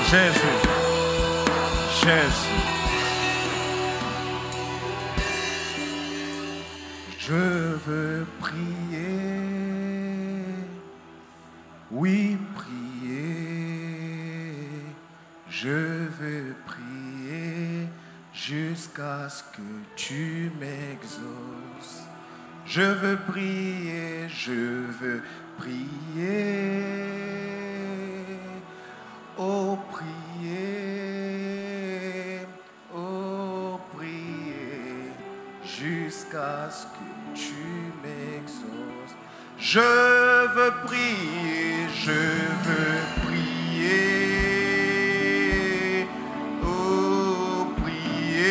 Jésus. Jésus. Je veux prier. Oui, prier. Je veux prier jusqu'à ce que tu m'exauces. Je veux prier, je veux prier. Oh, prier, oh, prier, jusqu'à ce que tu m'exauces. Je veux prier, je veux prier. Oh, prier,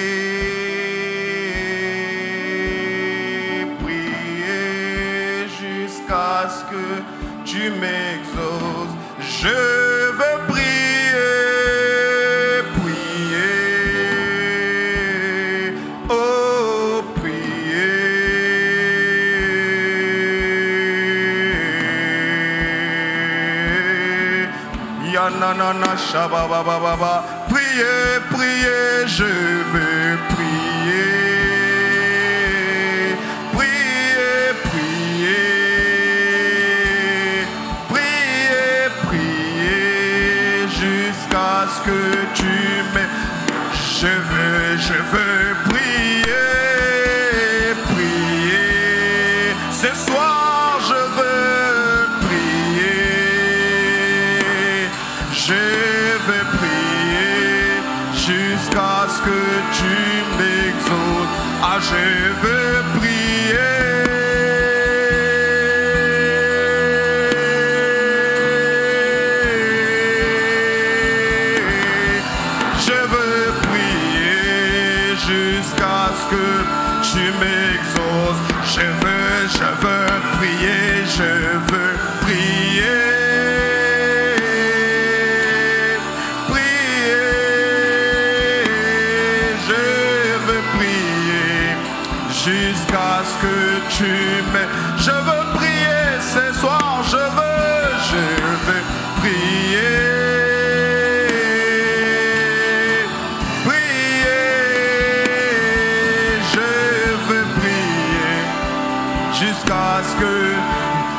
prier, jusqu'à ce que tu m'exauces. Je veux prier, prier, oh, prier. Yananana shababababa. Prier, prier, je veux prier. Prier, prier. Jusqu'à ce que tu m'aimes. Je veux prier, prier. Ce soir je veux prier. Je veux prier jusqu'à ce que tu m'exauces. Ah, je veux prier. Tu m'exauces, je veux prier, je veux prier, prier, je veux prier, jusqu'à ce que tu m'exauces. Je veux prier ce soir, je veux prier. Jusqu'à ce que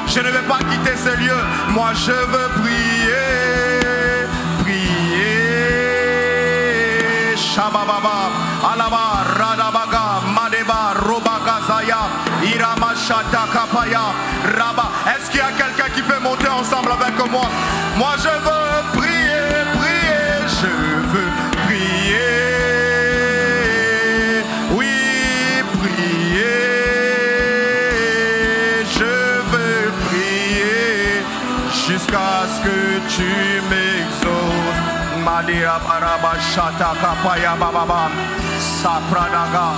je ne vais pas quitter ce lieu. Moi je veux prier, prier. Shabababa, alaba, radabaga, madeba, robagazaya, iramashata kapaya, raba. Est-ce qu'il y a quelqu'un qui peut monter ensemble avec moi? Moi je veux prier, prier, je veux prier. Oui, prier. Jusqu'à ce que tu m'exauces. Madia Baraba Shata Kapaya Bababa Sapradaga.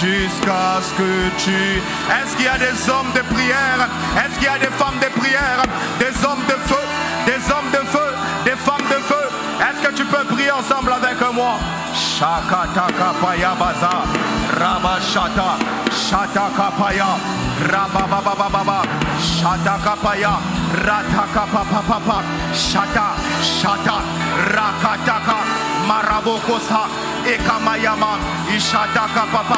Jusqu'à ce que tu... Est-ce qu'il y a des hommes de prière? Est-ce qu'il y a des femmes de prière? Des hommes de feu? Des hommes de feu? Des femmes de feu? Est-ce que tu peux prier ensemble avec moi? Shakataka paya baza, rabashata, shataka paya, rabababababa, shataka paya, rataka papa, shata, rakataka, marabokosa. Ekamayama, Ishataka papa,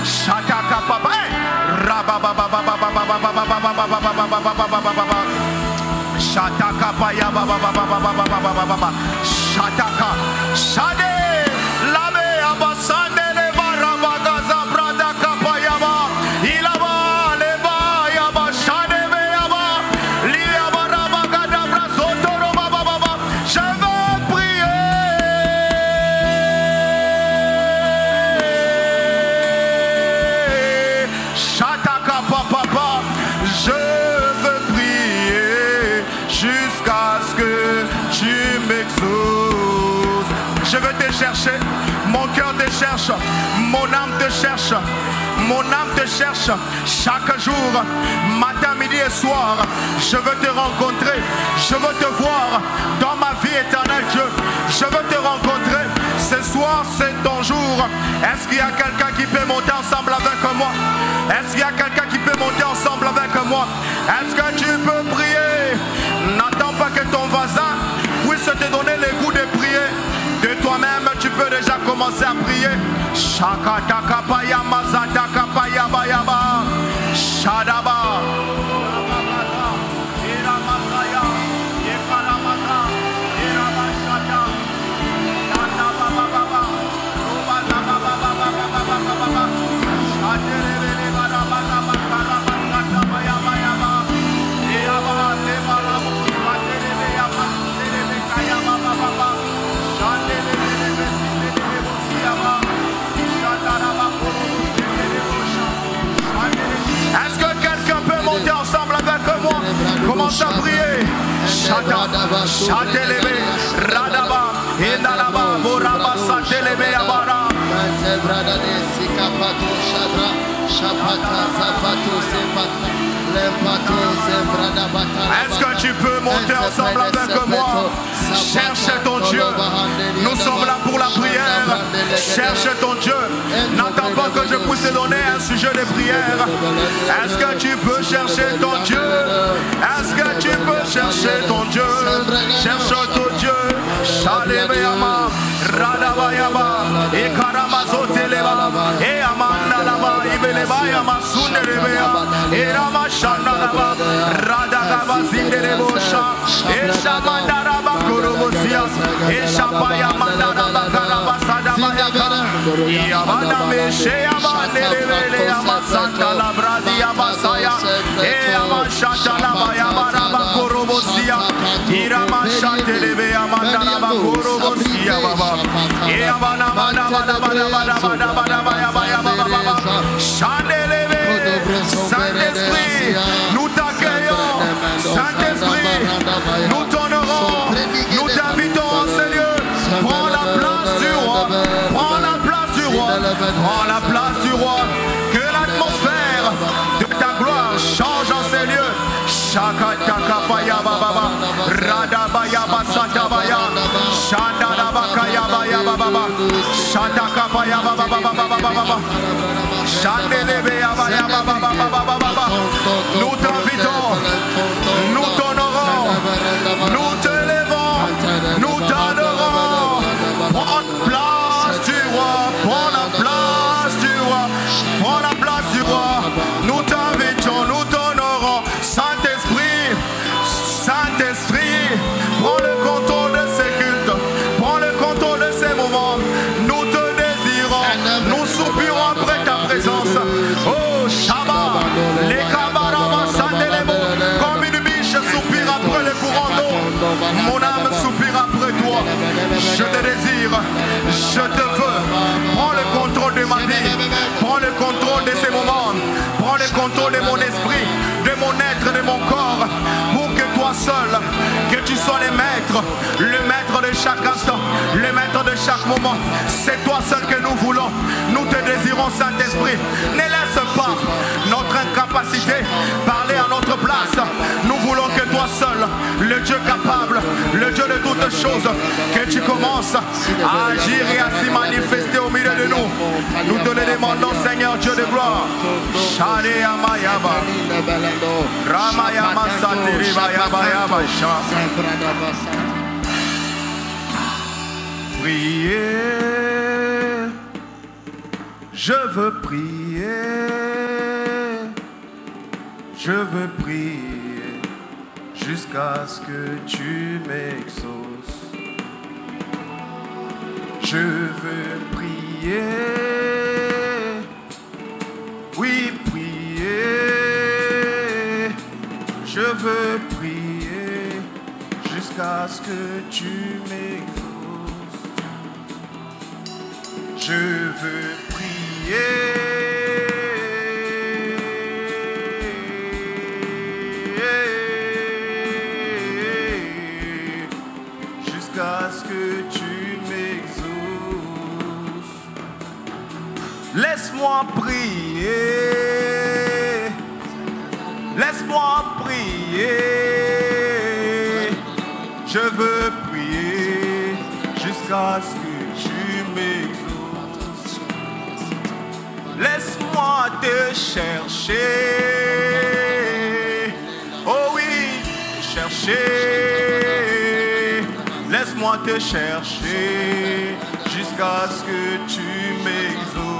Shataka papa, Shataka paya, Shataka, Shade, Lame, Abasande, Barabagaza, Brada Kapayama, Ilaba, Leba, Yaba, Shade, Yaba, Liaba, Rabagada, Brasoto, Baba, je veux prier. Je veux te chercher. Mon cœur te cherche. Mon âme te cherche. Mon âme te cherche chaque jour, matin, midi et soir. Je veux te rencontrer. Je veux te voir dans ma vie éternelle, Dieu. Je veux te rencontrer. Ce soir, c'est ton jour. Est-ce qu'il y a quelqu'un qui peut monter ensemble avec moi? Est-ce qu'il y a quelqu'un qui peut monter ensemble avec moi? Est-ce que tu peux prier? N'attends pas que ton voisin puisse te donner le goût de prier. De toi-même, tu peux déjà commencer à prier. Shakatakapaya mazatakapaya bayaba. Shadaba. Est-ce que quelqu'un peut monter ensemble avec moi? Commence à prier. Chata, chatelebe, radaba, enalaba, moraba, satelebe, abara. Est-ce que tu peux monter ensemble avec moi? Cherche ton Dieu. Nous sommes là pour la prière. Cherche ton Dieu. N'attends pas que je puisse te donner un sujet de prière. Est-ce que tu peux chercher ton Dieu? Est-ce que tu peux chercher ton Dieu? Cherche ton Dieu. Shalebeyama, Radabayaba, Ekaramazoteleba, Eamandalaba, Ibelebaya, Sundelebea, Eramashanalaba, Radagaba Zindelebosha, Eshamandaraba Kurubusia, Eshapaya Mandaraba Karabasadabaya, Yabaname Sheabandelebele, Amasanta Labradia Basaya, Eamashatalabaya Baraba Kurubusia, Iramashantelebea Mandaraba Kurubusia Baba, Saint-Esprit, nous t'accueillons. Saint-Esprit, nous t'honorons. Nous t'invitons, Seigneur. Prends la place du roi. Prends la place du roi. Prends la place du roi. Que l'atmosphère de ta gloire change en ces lieux. Shakatakapaya baba, Radabaya basatabaya, Shandalabakaya baya baba, Shatakapaya baba, Shandelebea baya baba. Nous t'invitons, nous t'honorons, nous t'élevons, nous t'adorons. Prends la place du roi, prends la place du roi, prends la place du roi. Nous t'invitons, nous t'honorons. Saint-Esprit, prends le contrôle de ces cultes, prends le contrôle de ces moments. Nous te désirons, nous soupirons après ta présence. Oh Shabbat, les camarades s'endelebo, comme une biche soupire après le courant d'eau. Mon âme soupire après toi. Je te désire, je te veux. Prends le contrôle de ma vie, prends le contrôle de ces moments, prends le contrôle de mon esprit, de mon être, de mon corps, pour que toi seul, que tu sois le maître de chaque instant, le maître de chaque moment. C'est toi seul que nous voulons. Nous te désirons, Saint-Esprit. Ne laisse pas notre incapacité parler à notre place. Nous voulons que toi seul, le Dieu capable, le Dieu de toutes choses, que tu commences à agir et à s'y manifester au milieu de nous. Nous te le demandons, Seigneur Dieu de gloire. Prier, je veux prier, je veux prier jusqu'à ce que tu m'exauces. Je veux prier, oui prier, je veux prier jusqu'à ce que tu m'exauces. Je veux prier, jusqu'à ce que tu m'exauces. Laisse-moi prier. Laisse-moi prier. Je veux prier jusqu'à ce que tu m'exauces. Laisse-moi te chercher. Oh oui, chercher. Laisse-moi te chercher jusqu'à ce que tu m'exauces.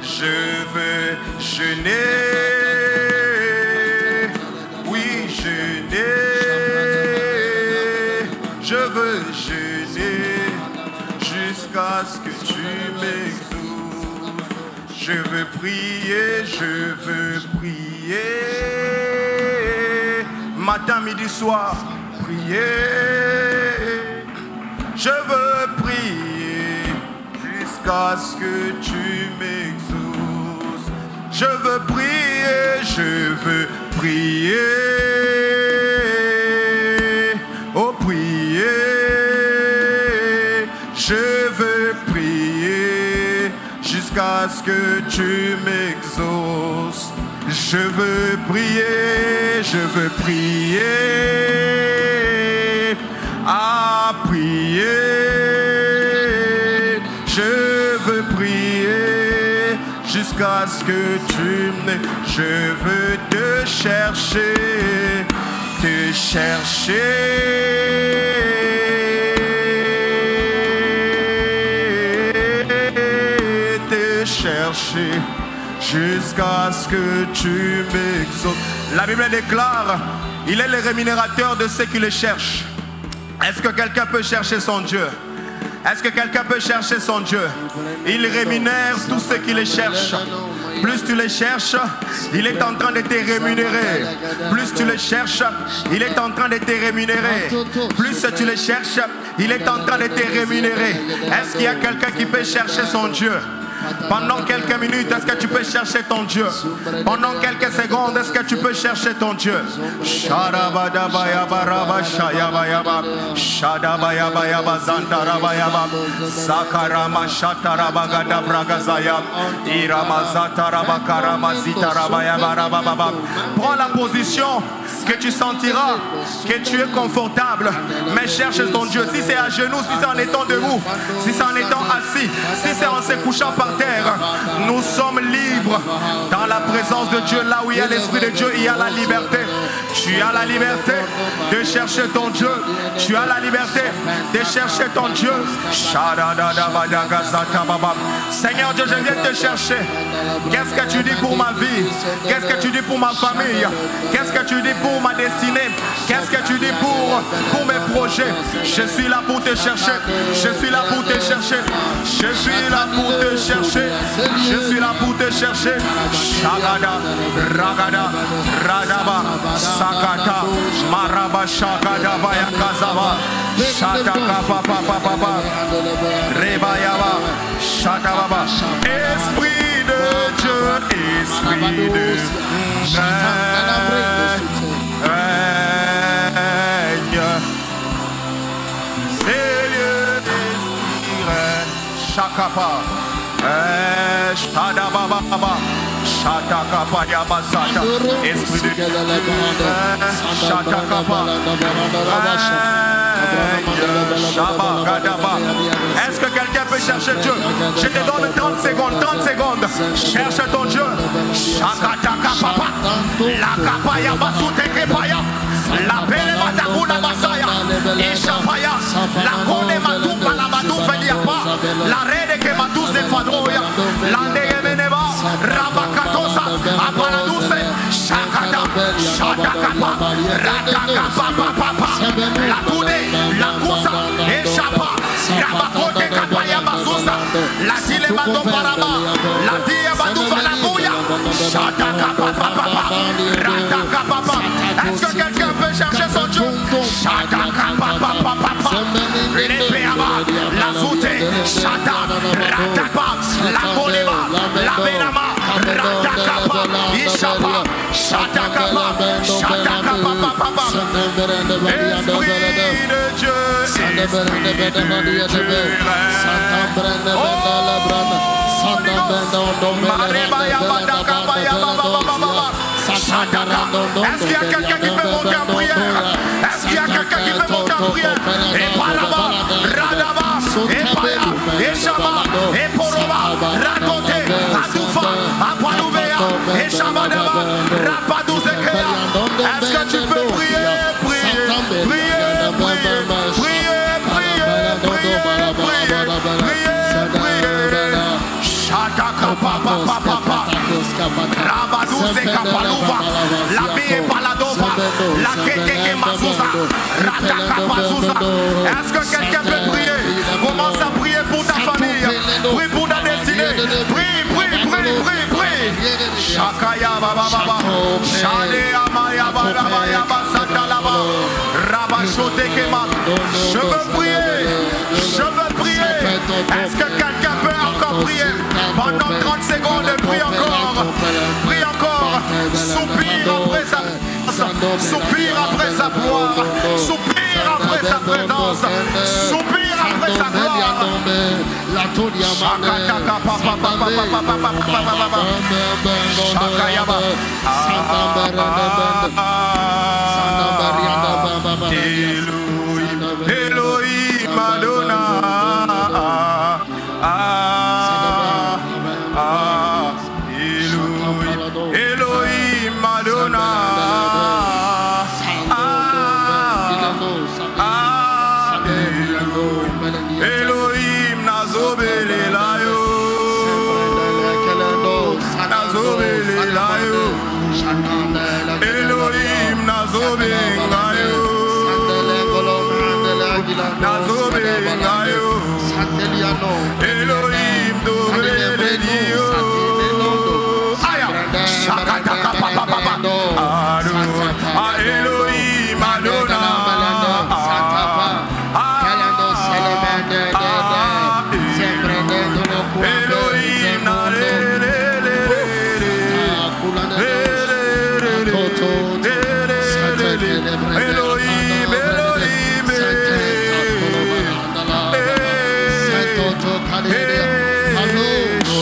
Je veux jeûner. Oui, jeûner. Je veux jeûner jusqu'à ce que tu m'exauces. Je veux prier, je veux prier. Matin, midi, soir, prier. Je veux prier jusqu'à ce que tu m'exauces. Je veux prier, je veux prier. Oh, prier. Je veux prier jusqu'à ce que tu m'exauces. Je veux prier, je veux prier. À prier. Je veux prier jusqu'à ce que tu m'aies. Je veux te chercher, te chercher. Te chercher jusqu'à ce que tu m'exauces. La Bible déclare, il est le rémunérateur de ceux qui le cherchent. Est-ce que quelqu'un peut chercher son Dieu? Est-ce que quelqu'un peut chercher son Dieu? Il rémunère tous ceux qui le cherchent. Plus tu le cherches, il est en train de te rémunérer. Plus tu le cherches, il est en train de te rémunérer. Plus tu le cherches, il est en train de te rémunérer. Est-ce qu'il y a quelqu'un qui peut chercher son Dieu? Pendant quelques minutes, est-ce que tu peux chercher ton Dieu? Pendant quelques secondes, est-ce que tu peux chercher ton Dieu? Prends la position que tu sentiras que tu es confortable, mais cherche ton Dieu. Si c'est à genoux, si c'est en étant debout, si c'est en étant assis, si c'est en se couchant par terre, nous sommes libres dans la présence de Dieu. Là où il y a l'Esprit de Dieu, il y a la liberté. Tu as la liberté de chercher ton Dieu. Tu as la liberté de chercher ton Dieu. Seigneur Dieu, je viens te chercher. Qu'est-ce que tu dis pour ma vie? Qu'est-ce que tu dis pour ma famille? Qu'est-ce que tu dis pour ma destinée? Qu'est-ce que tu dis pour mes projets? Je suis là pour te chercher. Je suis là pour te chercher. Je suis là pour te chercher. Je suis là pour te chercher. Shagada, Ragada, Radaba, Sakata, Maraba, Shagada, Baya Kazava, Shataka, Papa, Papa, Rebayaba, Shatababa. Esprit de Dieu, Esprit de Dieu. Shakapa, Shadababa, Shatakapa, Yabasata, Esprit de Dieu, Shatakapa, Shabagadaba. Est-ce que quelqu'un peut chercher Dieu? Je te donne 30 secondes, 30 secondes. Cherche ton Dieu. Shakataka papa, la kapaya basute kepaya, la pele matakuna basaya, Ishapaya, la kone matupa la matu fediapa, la rede ke matu se fadroya, la negemeneba, rabakatosa, apaladuse, shakata, shatakapa, ratakapa papa, la kude, la kusa, eshapa, rabakote kapaya basusa, la tile matu paraba, la tia matu falakuya, shatakapa papa, ratakapa papa. Est-ce que quelqu'un peut chercher son Dieu? Shatakapa papa, l'épéaba, la zoute, shata, ratapa, la koleba, la benama, ratakapa, ishapa, shatakapa, shatakapa papa. Esprit de Dieu, Esprit Est-ce qu'il y a quelqu'un qui peut monter en prière? Est-ce qu'il y a quelqu'un qui peut monter en prière? Et par là-bas, Radaba, et Paya, et Shama, et Poroba, Rakote, Adoufa, Apadoubea, et Shamadaba, Rapadouzekea. Est-ce que tu peux prier, prier, prier, prier, prier, prier, prier, prier, prier, Shadaka papa papa, Rabadouze Kapalouva, la vie est paladova, la Keke Mazouza, Radaka Mazouza. Est-ce que quelqu'un peut prier? Commence à prier pour ta famille, prie pour ta destinée, prie, prie, prie, prie, prie. Shakaya Baba Baba, Shade Amaya Baba Baba Satalaba, Rabachote Kema. Je veux prier, je veux prier. Est-ce que quelqu'un peut encore prier? Pendant 30 secondes, prie encore, prie encore, soupire après sa présence, soupire après sa gloire, soupire après sa présence, soupire après sa gloire. Elohim Adonai. Elohim Adonai. Elohim Nazobelelayo. Nazobelelayo. Elohim Nazobengayo. Nazobengayo. Elohim Dobelelio. Aya. Shakataka papa papa. Elohim Adonai. Elohim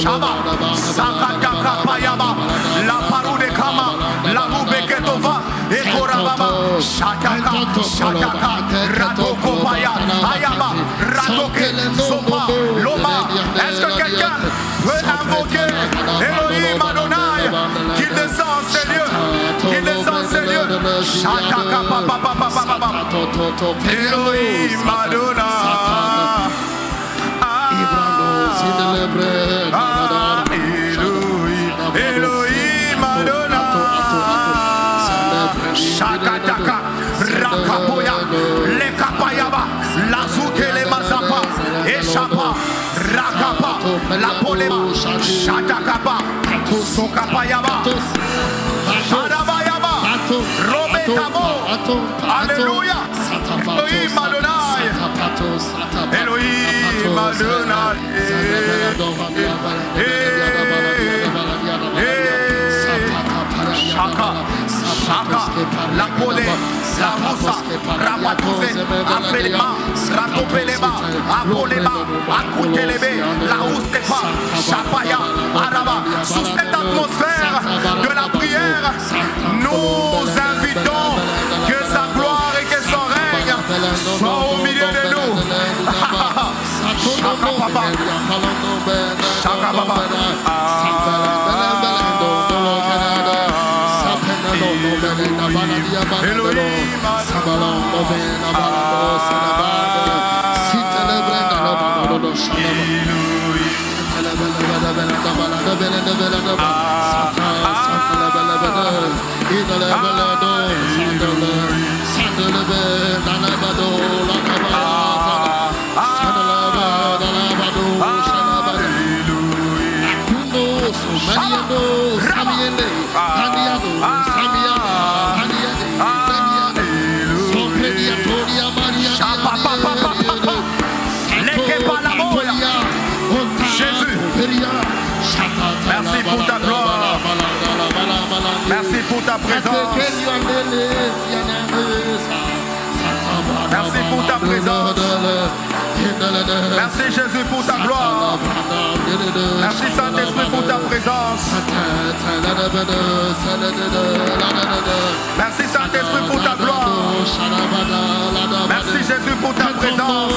Shaba, Sakataka Payaba, La Parude Kama, La Mubeketova, Ekorababa, Shataka, Shataka, Ratoko Paya, Ayaba, Ratoke, Sopa, Loma. Est-ce que quelqu'un peut invoquer Elohim Adonai, qui descend en ces lieux, qui descend en ces lieux? Shataka Papa Papa Papa, Elohim Adonai. Elohim Adonai. Shakataka, Rakapoya, Lekapayaba, Lazuke le Mazapa, Eshapa, Rakapa, Lapolema, Shatakapa, Sokapayaba, Shadabayaba, Robekamo. Alléluia. Elohim Adonai. Elohim Adonai. Shaka, Shaka, la Pole, la Moussa, Rapatouze, Afelema, Ratopelema, Apolema, Akoutelebe, la Oustepa, Chapaya, Araba. Sous cette atmosphère de la prière, nous invitons que sa gloire et que son règne soient au milieu de nous. Shaka Papa, Shaka Papa. Merci pour ta gloire. Merci pour ta présence. Merci pour ta présence. Merci Jésus pour ta gloire. Merci Saint-Esprit pour ta présence. Merci Saint-Esprit pour ta gloire. Merci Jésus pour ta présence.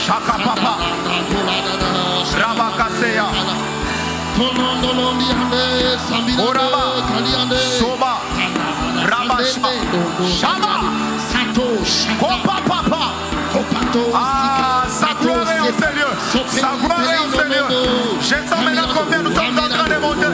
Chaka Papa. Rabakaseya. Oraba. Soba. Rabasha. Shama. Kopa Papa. Ah, sa gloire est en ce lieu. Sa gloire est en ce lieu. Je sens maintenant combien nous sommes en train de monter.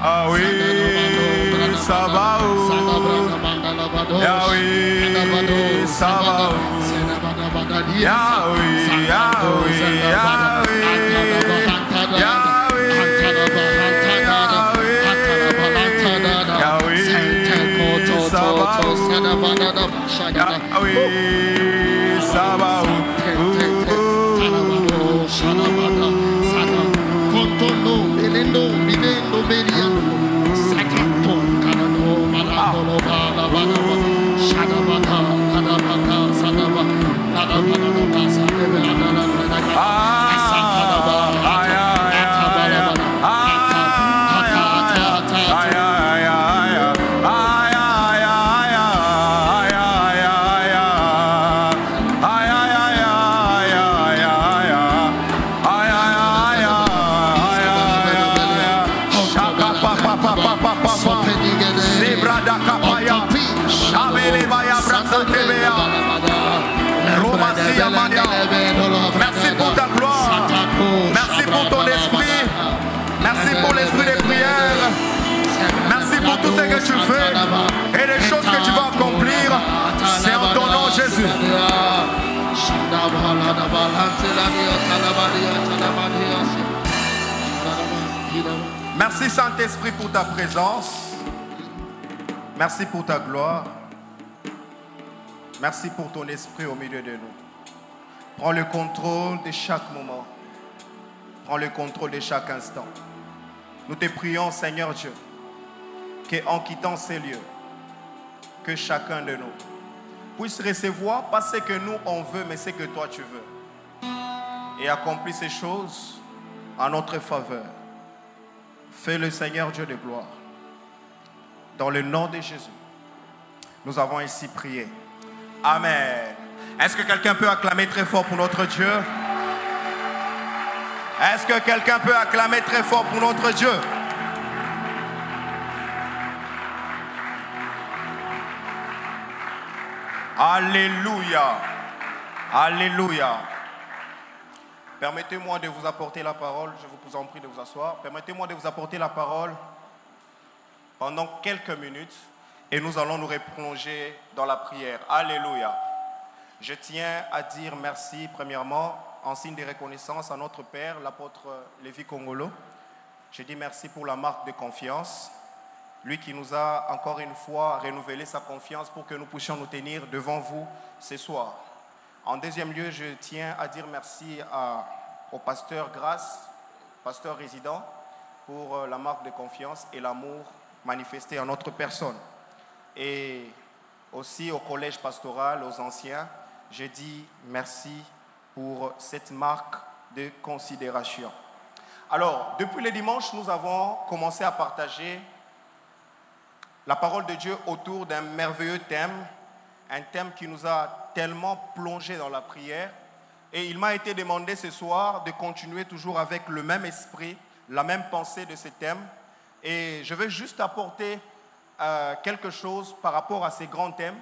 Ah oui, ça va où? Yahweh, ça va où? Yahweh, Yahweh, Yahweh, Yahweh, Yahweh, ça va où? Yahweh, ça va où? Merci pour ta gloire. Merci pour ton esprit. Merci pour l'esprit des prières. Merci pour tout ce que tu fais et les choses que tu vas accomplir. C'est en ton nom, Jésus. Merci Saint-Esprit pour ta présence. Merci pour ta gloire. Merci pour ton esprit au milieu de nous. Prends le contrôle de chaque moment. Prends le contrôle de chaque instant. Nous te prions, Seigneur Dieu, qu'en quittant ces lieux, que chacun de nous puisse recevoir pas ce que nous on veut, mais ce que toi tu veux. Et accomplir ces choses en notre faveur. Fais le Seigneur Dieu de gloire. Dans le nom de Jésus, nous avons ainsi prié. Amen. Est-ce que quelqu'un peut acclamer très fort pour notre Dieu? Est-ce que quelqu'un peut acclamer très fort pour notre Dieu? Alléluia. Alléluia. Permettez-moi de vous apporter la parole. Je vous en prie de vous asseoir. Permettez-moi de vous apporter la parole pendant quelques minutes et nous allons nous replonger dans la prière. Alléluia. Je tiens à dire merci premièrement en signe de reconnaissance à notre Père, l'apôtre Lévi Kongolo. Je dis merci pour la marque de confiance. Lui qui nous a encore une fois renouvelé sa confiance pour que nous puissions nous tenir devant vous ce soir. En deuxième lieu, je tiens à dire merci au pasteur Grâce, pasteur résident, pour la marque de confiance et l'amour manifesté en notre personne. Et aussi au collège pastoral, aux anciens, je dis merci pour cette marque de considération. Alors, depuis le dimanche, nous avons commencé à partager la parole de Dieu autour d'un merveilleux thème un thème qui nous a tellement plongé dans la prière. Et il m'a été demandé ce soir de continuer toujours avec le même esprit, la même pensée de ce thème. Et je vais juste apporter quelque chose par rapport à ces grands thèmes.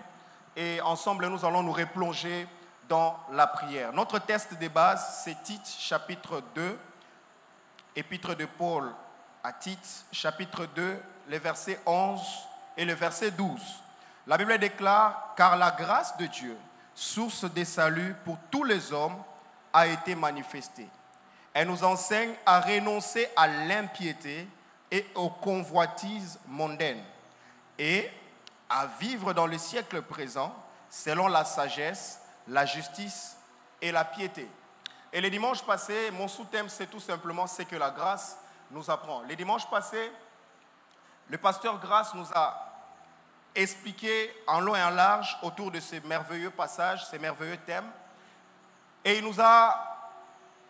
Et ensemble, nous allons nous replonger dans la prière. Notre texte de base, c'est Tite, chapitre 2, épître de Paul à Tite, chapitre 2, les versets 11 et le verset 12. La Bible déclare « Car la grâce de Dieu, source des saluts pour tous les hommes, a été manifestée. Elle nous enseigne à renoncer à l'impiété et aux convoitises mondaines et à vivre dans le siècle présent selon la sagesse, la justice et la piété. » Et le dimanche passé, mon sous-thème, c'est tout simplement ce que la grâce nous apprend. Le dimanche passé, le pasteur Grâce nous a expliqué en long et en large autour de ces merveilleux passages, ces merveilleux thèmes. Et il nous a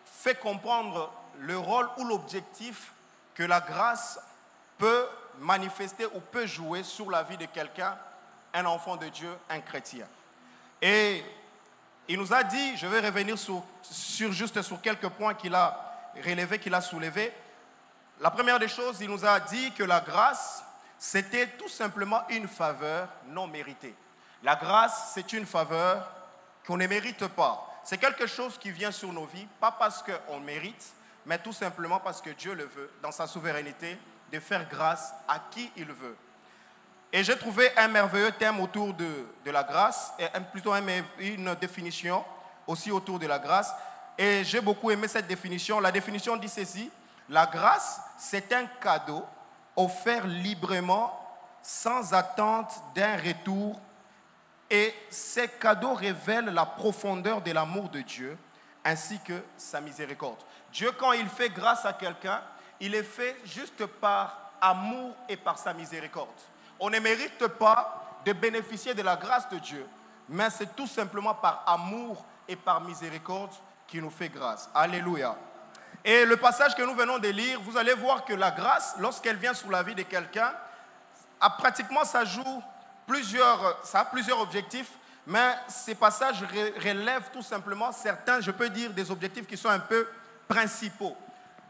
fait comprendre le rôle ou l'objectif que la grâce peut manifester ou peut jouer sur la vie de quelqu'un, un enfant de Dieu, un chrétien. Et il nous a dit, je vais revenir juste sur quelques points qu'il a relevés, qu'il a soulevés. La première des choses, il nous a dit que la grâce, c'était tout simplement une faveur non méritée. La grâce, c'est une faveur qu'on ne mérite pas. C'est quelque chose qui vient sur nos vies, pas parce qu'on mérite, mais tout simplement parce que Dieu le veut, dans sa souveraineté, de faire grâce à qui il veut. Et j'ai trouvé un merveilleux thème autour de la grâce, et plutôt une définition aussi autour de la grâce. Et j'ai beaucoup aimé cette définition. La définition dit ceci: la grâce, c'est un cadeau offert librement, sans attente d'un retour. Et ces cadeaux révèlent la profondeur de l'amour de Dieu, ainsi que sa miséricorde. Dieu, quand il fait grâce à quelqu'un, il le fait juste par amour et par sa miséricorde. On ne mérite pas de bénéficier de la grâce de Dieu, mais c'est tout simplement par amour et par miséricorde qu'il nous fait grâce. Alléluia. Et le passage que nous venons de lire, vous allez voir que la grâce, lorsqu'elle vient sur la vie de quelqu'un, pratiquement ça a plusieurs objectifs, mais ces passages relèvent tout simplement certains, je peux dire, des objectifs qui sont un peu principaux.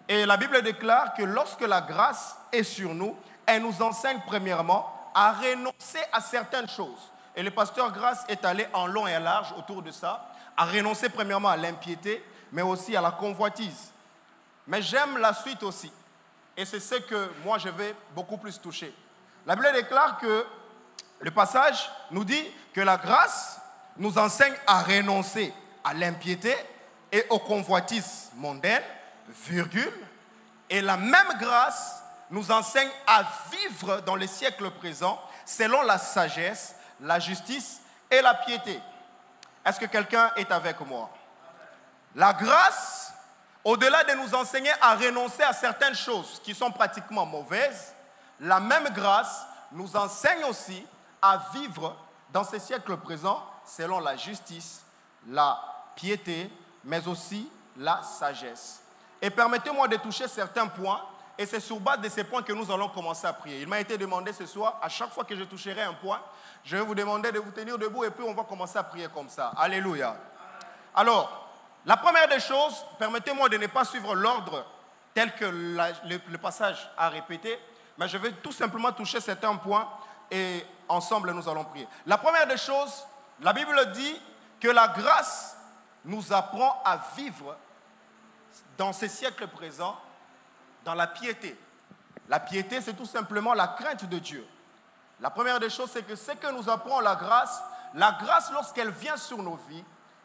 Et la Bible déclare que lorsque la grâce est sur nous, elle nous enseigne premièrement à renoncer à certaines choses. Et le pasteur Grâce est allé en long et en large autour de ça, à renoncer premièrement à l'impiété, mais aussi à la convoitise. Mais j'aime la suite aussi. Et c'est ce que moi je vais beaucoup plus toucher. La Bible déclare que le passage nous dit que la grâce nous enseigne à renoncer à l'impiété et aux convoitises mondaines, virgule, et la même grâce nous enseigne à vivre dans le siècle présent selon la sagesse, la justice et la piété. Est-ce que quelqu'un est avec moi? La grâce, au-delà de nous enseigner à renoncer à certaines choses qui sont pratiquement mauvaises, la même grâce nous enseigne aussi à vivre dans ce siècle présent selon la justice, la piété, mais aussi la sagesse. Et permettez-moi de toucher certains points, et c'est sur base de ces points que nous allons commencer à prier. Il m'a été demandé ce soir, à chaque fois que je toucherai un point, je vais vous demander de vous tenir debout et puis on va commencer à prier comme ça. Alléluia. Alors, la première des choses, permettez-moi de ne pas suivre l'ordre tel que le passage a répété, mais je vais tout simplement toucher certains points et ensemble nous allons prier. La première des choses, la Bible dit que la grâce nous apprend à vivre dans ce siècle présent dans la piété. La piété, c'est tout simplement la crainte de Dieu. La première des choses, c'est que ce que nous apprend la grâce, lorsqu'elle vient sur nos vies,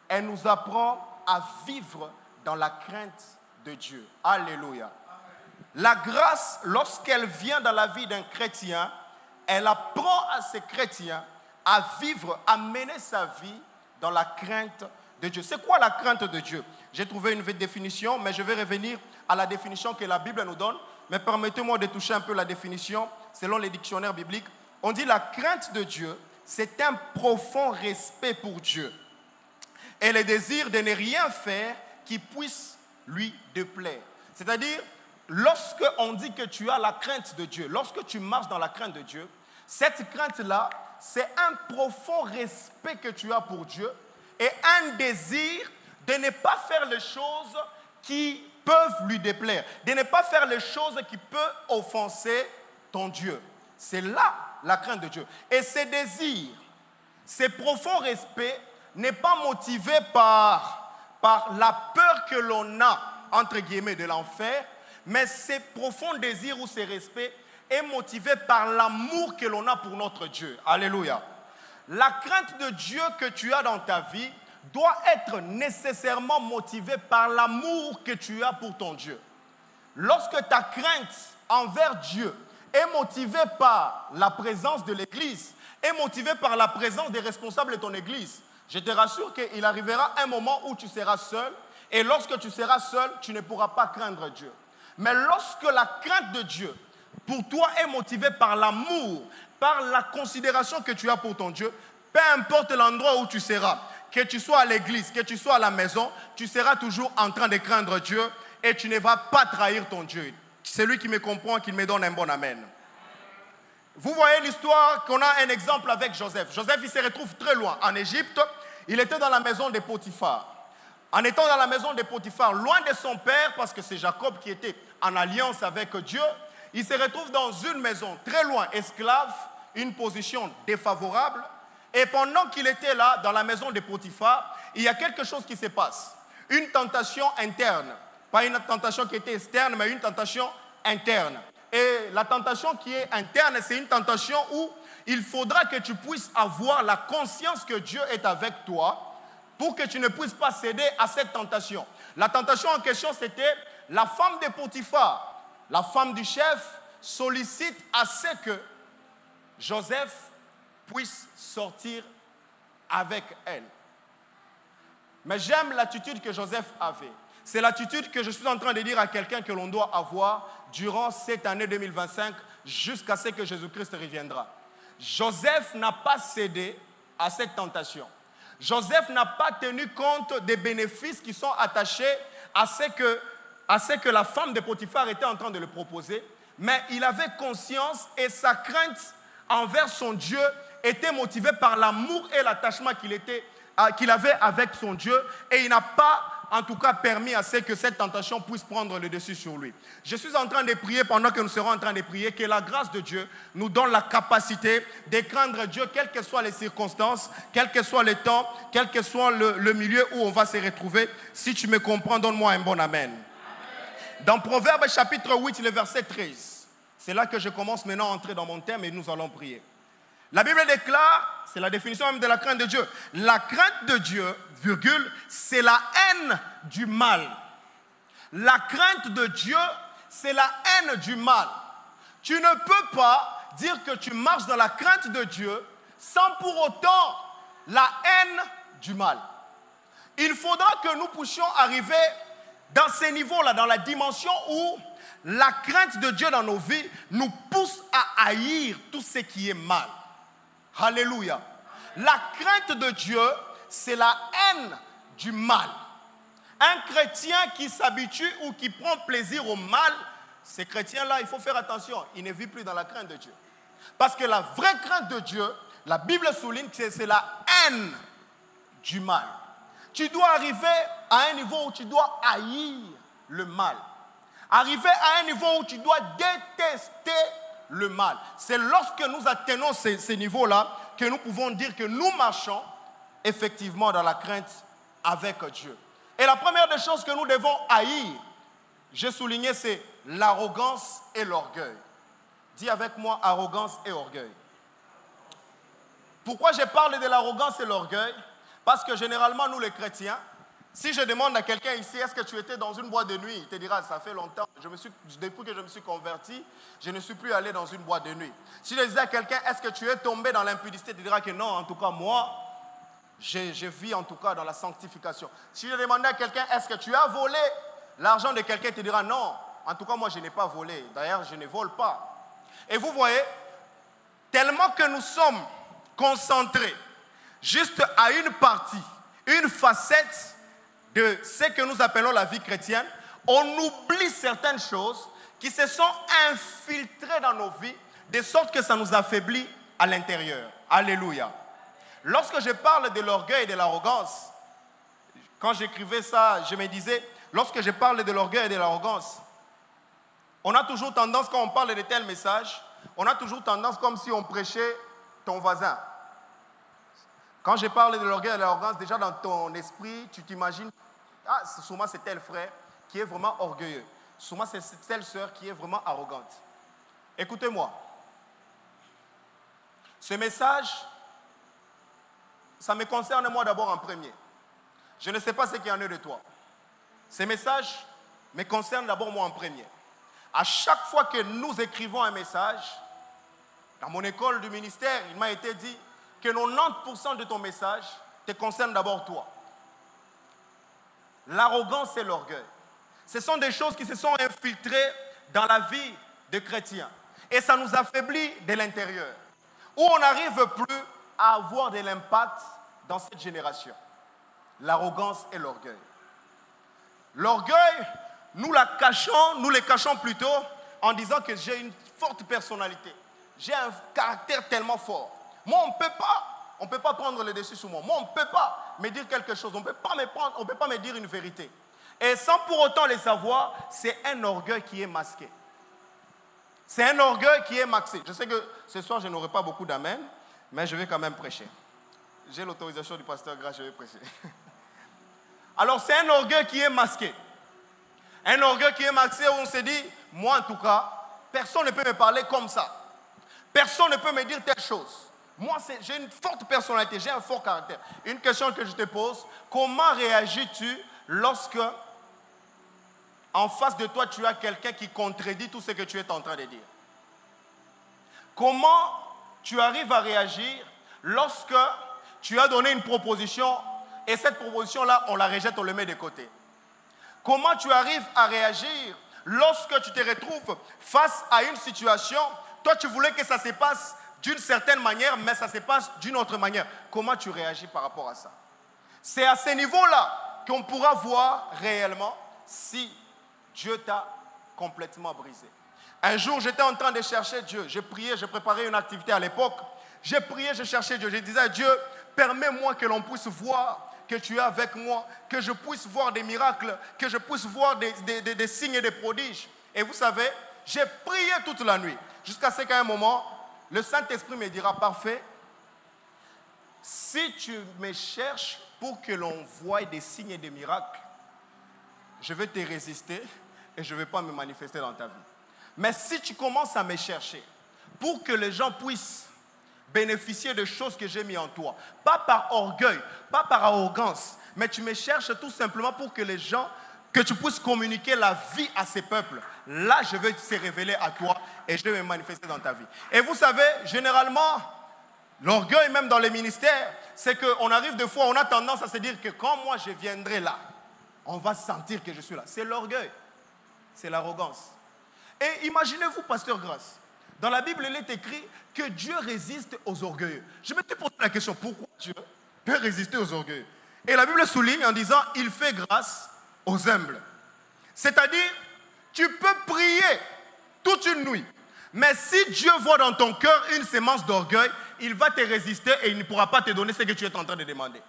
elle nous apprend à vivre dans la crainte de Dieu. Alléluia. La grâce, lorsqu'elle vient dans la vie d'un chrétien, elle apprend à ces chrétiens à vivre, à mener sa vie dans la crainte de Dieu. C'est quoi la crainte de Dieu? J'ai trouvé une définition, mais je vais revenir à la définition que la Bible nous donne. Mais permettez-moi de toucher un peu la définition selon les dictionnaires bibliques. On dit la crainte de Dieu, c'est un profond respect pour Dieu et le désir de ne rien faire qui puisse lui déplaire. C'est-à-dire, lorsque on dit que tu as la crainte de Dieu, lorsque tu marches dans la crainte de Dieu, cette crainte-là c'est un profond respect que tu as pour Dieu et un désir de ne pas faire les choses qui peuvent lui déplaire, de ne pas faire les choses qui peuvent offenser ton Dieu. C'est là la crainte de Dieu. Et ces désirs, ces profonds respects n'est pas motivé par la peur que l'on a, entre guillemets, de l'enfer, mais ces profonds désirs ou ces respects est motivé par l'amour que l'on a pour notre Dieu. Alléluia. La crainte de Dieu que tu as dans ta vie doit être nécessairement motivée par l'amour que tu as pour ton Dieu. Lorsque ta crainte envers Dieu est motivée par la présence de l'Église, est motivée par la présence des responsables de ton Église, je te rassure qu'il arrivera un moment où tu seras seul, et lorsque tu seras seul, tu ne pourras pas craindre Dieu. Mais lorsque la crainte de Dieu pour toi est motivée par l'amour, par la considération que tu as pour ton Dieu, peu importe l'endroit où tu seras, que tu sois à l'église, que tu sois à la maison, tu seras toujours en train de craindre Dieu et tu ne vas pas trahir ton Dieu. Celui qui me comprend, qu'il me donne un bon amen. Vous voyez l'histoire qu'on a un exemple avec Joseph. Joseph, il se retrouve très loin, en Égypte. Il était dans la maison de Potiphar. En étant dans la maison de Potiphar, loin de son père, parce que c'est Jacob qui était en alliance avec Dieu, il se retrouve dans une maison très loin, esclave, une position défavorable. Et pendant qu'il était là, dans la maison de Potiphar, il y a quelque chose qui se passe. Une tentation interne. Pas une tentation qui était externe, mais une tentation interne. Et la tentation qui est interne, c'est une tentation où il faudra que tu puisses avoir la conscience que Dieu est avec toi pour que tu ne puisses pas céder à cette tentation. La tentation en question, c'était la femme de Potiphar. La femme du chef sollicite à ce que Joseph puisse sortir avec elle. Mais j'aime l'attitude que Joseph avait. C'est l'attitude que je suis en train de dire à quelqu'un que l'on doit avoir durant cette année 2025 jusqu'à ce que Jésus-Christ reviendra. Joseph n'a pas cédé à cette tentation. Joseph n'a pas tenu compte des bénéfices qui sont attachés à ce que la femme de Potiphar était en train de le proposer, mais il avait conscience et sa crainte envers son Dieu était motivée par l'amour et l'attachement qu'il avait avec son Dieu, et il n'a pas en tout cas permis à ce que cette tentation puisse prendre le dessus sur lui. Je suis en train de prier pendant que nous serons en train de prier que la grâce de Dieu nous donne la capacité de craindre Dieu, quelles que soient les circonstances, quel que soit le temps, quel que soit le milieu où on va se retrouver. Si tu me comprends, donne-moi un bon amen. Dans Proverbes chapitre 8, le verset 13, c'est là que je commence maintenant à entrer dans mon thème et nous allons prier. La Bible déclare, c'est la définition même de la crainte de Dieu. La crainte de Dieu, virgule, c'est la haine du mal. La crainte de Dieu, c'est la haine du mal. Tu ne peux pas dire que tu marches dans la crainte de Dieu sans pour autant la haine du mal. Il faudra que nous puissions arriver dans ces niveaux-là, dans la dimension où la crainte de Dieu dans nos vies nous pousse à haïr tout ce qui est mal. Alléluia. La crainte de Dieu, c'est la haine du mal. Un chrétien qui s'habitue ou qui prend plaisir au mal, ces chrétiens-là, il faut faire attention, il ne vit plus dans la crainte de Dieu. Parce que la vraie crainte de Dieu, la Bible souligne que c'est la haine du mal. Tu dois arriver à un niveau où tu dois haïr le mal. Arriver à un niveau où tu dois détester le mal. C'est lorsque nous atteignons ces niveaux-là que nous pouvons dire que nous marchons effectivement dans la crainte avec Dieu. Et la première des choses que nous devons haïr, j'ai souligné, c'est l'arrogance et l'orgueil. Dis avec moi, arrogance et orgueil. Pourquoi je parle de l'arrogance et l'orgueil? Parce que généralement, nous les chrétiens, si je demande à quelqu'un ici, est-ce que tu étais dans une boîte de nuit? Il te dira, ça fait longtemps. Depuis que je me suis converti, je ne suis plus allé dans une boîte de nuit. Si je disais à quelqu'un, est-ce que tu es tombé dans l'impudicité? Il te dira que non, en tout cas, moi, je vis en tout cas dans la sanctification. Si je demandais à quelqu'un, est-ce que tu as volé l'argent de quelqu'un? Il te dira non, en tout cas, moi, je n'ai pas volé. D'ailleurs, je ne vole pas. Et vous voyez, tellement que nous sommes concentrés juste à une partie, une facette de ce que nous appelons la vie chrétienne, on oublie certaines choses qui se sont infiltrées dans nos vies, de sorte que ça nous affaiblit à l'intérieur. Alléluia. Lorsque je parle de l'orgueil et de l'arrogance, quand j'écrivais ça, je me disais, lorsque je parle de l'orgueil et de l'arrogance, on a toujours tendance, quand on parle de tels messages, on a toujours tendance comme si on prêchait ton voisin. Quand je parle de l'orgueil et de l'arrogance, déjà dans ton esprit, tu t'imagines, ah, souvent c'est tel frère qui est vraiment orgueilleux. Souvent c'est telle sœur qui est vraiment arrogante. Écoutez-moi. Ce message, ça me concerne moi d'abord en premier. Je ne sais pas ce qu'il y en a de toi. Ce message me concerne d'abord moi en premier. À chaque fois que nous écrivons un message, dans mon école du ministère, il m'a été dit que 90% de ton message te concerne d'abord toi. L'arrogance et l'orgueil. Ce sont des choses qui se sont infiltrées dans la vie des chrétiens. Et ça nous affaiblit de l'intérieur. Où on n'arrive plus à avoir de l'impact dans cette génération. L'arrogance et l'orgueil. L'orgueil, nous le cachons plutôt en disant que j'ai une forte personnalité. J'ai un caractère tellement fort. Moi, on ne peut pas prendre le dessus sur moi. Moi, on ne peut pas me dire quelque chose. On ne peut pas me dire une vérité. Et sans pour autant le savoir, c'est un orgueil qui est masqué. C'est un orgueil qui est masqué. Je sais que ce soir, je n'aurai pas beaucoup d'amen, mais je vais quand même prêcher. J'ai l'autorisation du pasteur Grace, je vais prêcher. Alors, c'est un orgueil qui est masqué. Un orgueil qui est masqué où on se dit, moi en tout cas, personne ne peut me parler comme ça. Personne ne peut me dire telle chose. Moi, j'ai une forte personnalité, j'ai un fort caractère. Une question que je te pose, comment réagis-tu lorsque, en face de toi, tu as quelqu'un qui contredit tout ce que tu es en train de dire? Comment tu arrives à réagir lorsque tu as donné une proposition et cette proposition-là, on la rejette, on le met de côté? Comment tu arrives à réagir lorsque tu te retrouves face à une situation, toi tu voulais que ça se passe d'une certaine manière, mais ça se passe d'une autre manière. Comment tu réagis par rapport à ça? C'est à ce niveau-là qu'on pourra voir réellement si Dieu t'a complètement brisé. Un jour, j'étais en train de chercher Dieu. Je priais, je préparais une activité à l'époque. Je priais, je cherchais Dieu. Je disais à Dieu, permets-moi que l'on puisse voir que tu es avec moi, que je puisse voir des miracles, que je puisse voir des signes et des prodiges. Et vous savez, j'ai prié toute la nuit, jusqu'à ce qu'à un moment, le Saint-Esprit me dira, parfait, si tu me cherches pour que l'on voie des signes et des miracles, je vais te résister et je ne vais pas me manifester dans ta vie. Mais si tu commences à me chercher pour que les gens puissent bénéficier de choses que j'ai mis en toi, pas par orgueil, pas par arrogance, mais tu me cherches tout simplement pour que les gens, que tu puisses communiquer la vie à ces peuples. Là, je vais se révéler à toi et je vais me manifester dans ta vie. Et vous savez, généralement, l'orgueil même dans les ministères, c'est qu'on arrive des fois, on a tendance à se dire que quand moi je viendrai là, on va sentir que je suis là. C'est l'orgueil, c'est l'arrogance. Et imaginez-vous, pasteur Grace, dans la Bible, il est écrit que Dieu résiste aux orgueilleux. Je me suis posé la question, pourquoi Dieu peut résister aux orgueilleux? Et la Bible souligne en disant, il fait grâce aux humbles. C'est-à-dire, tu peux prier toute une nuit, mais si Dieu voit dans ton cœur une sémence d'orgueil, il va te résister et il ne pourra pas te donner ce que tu es en train de demander.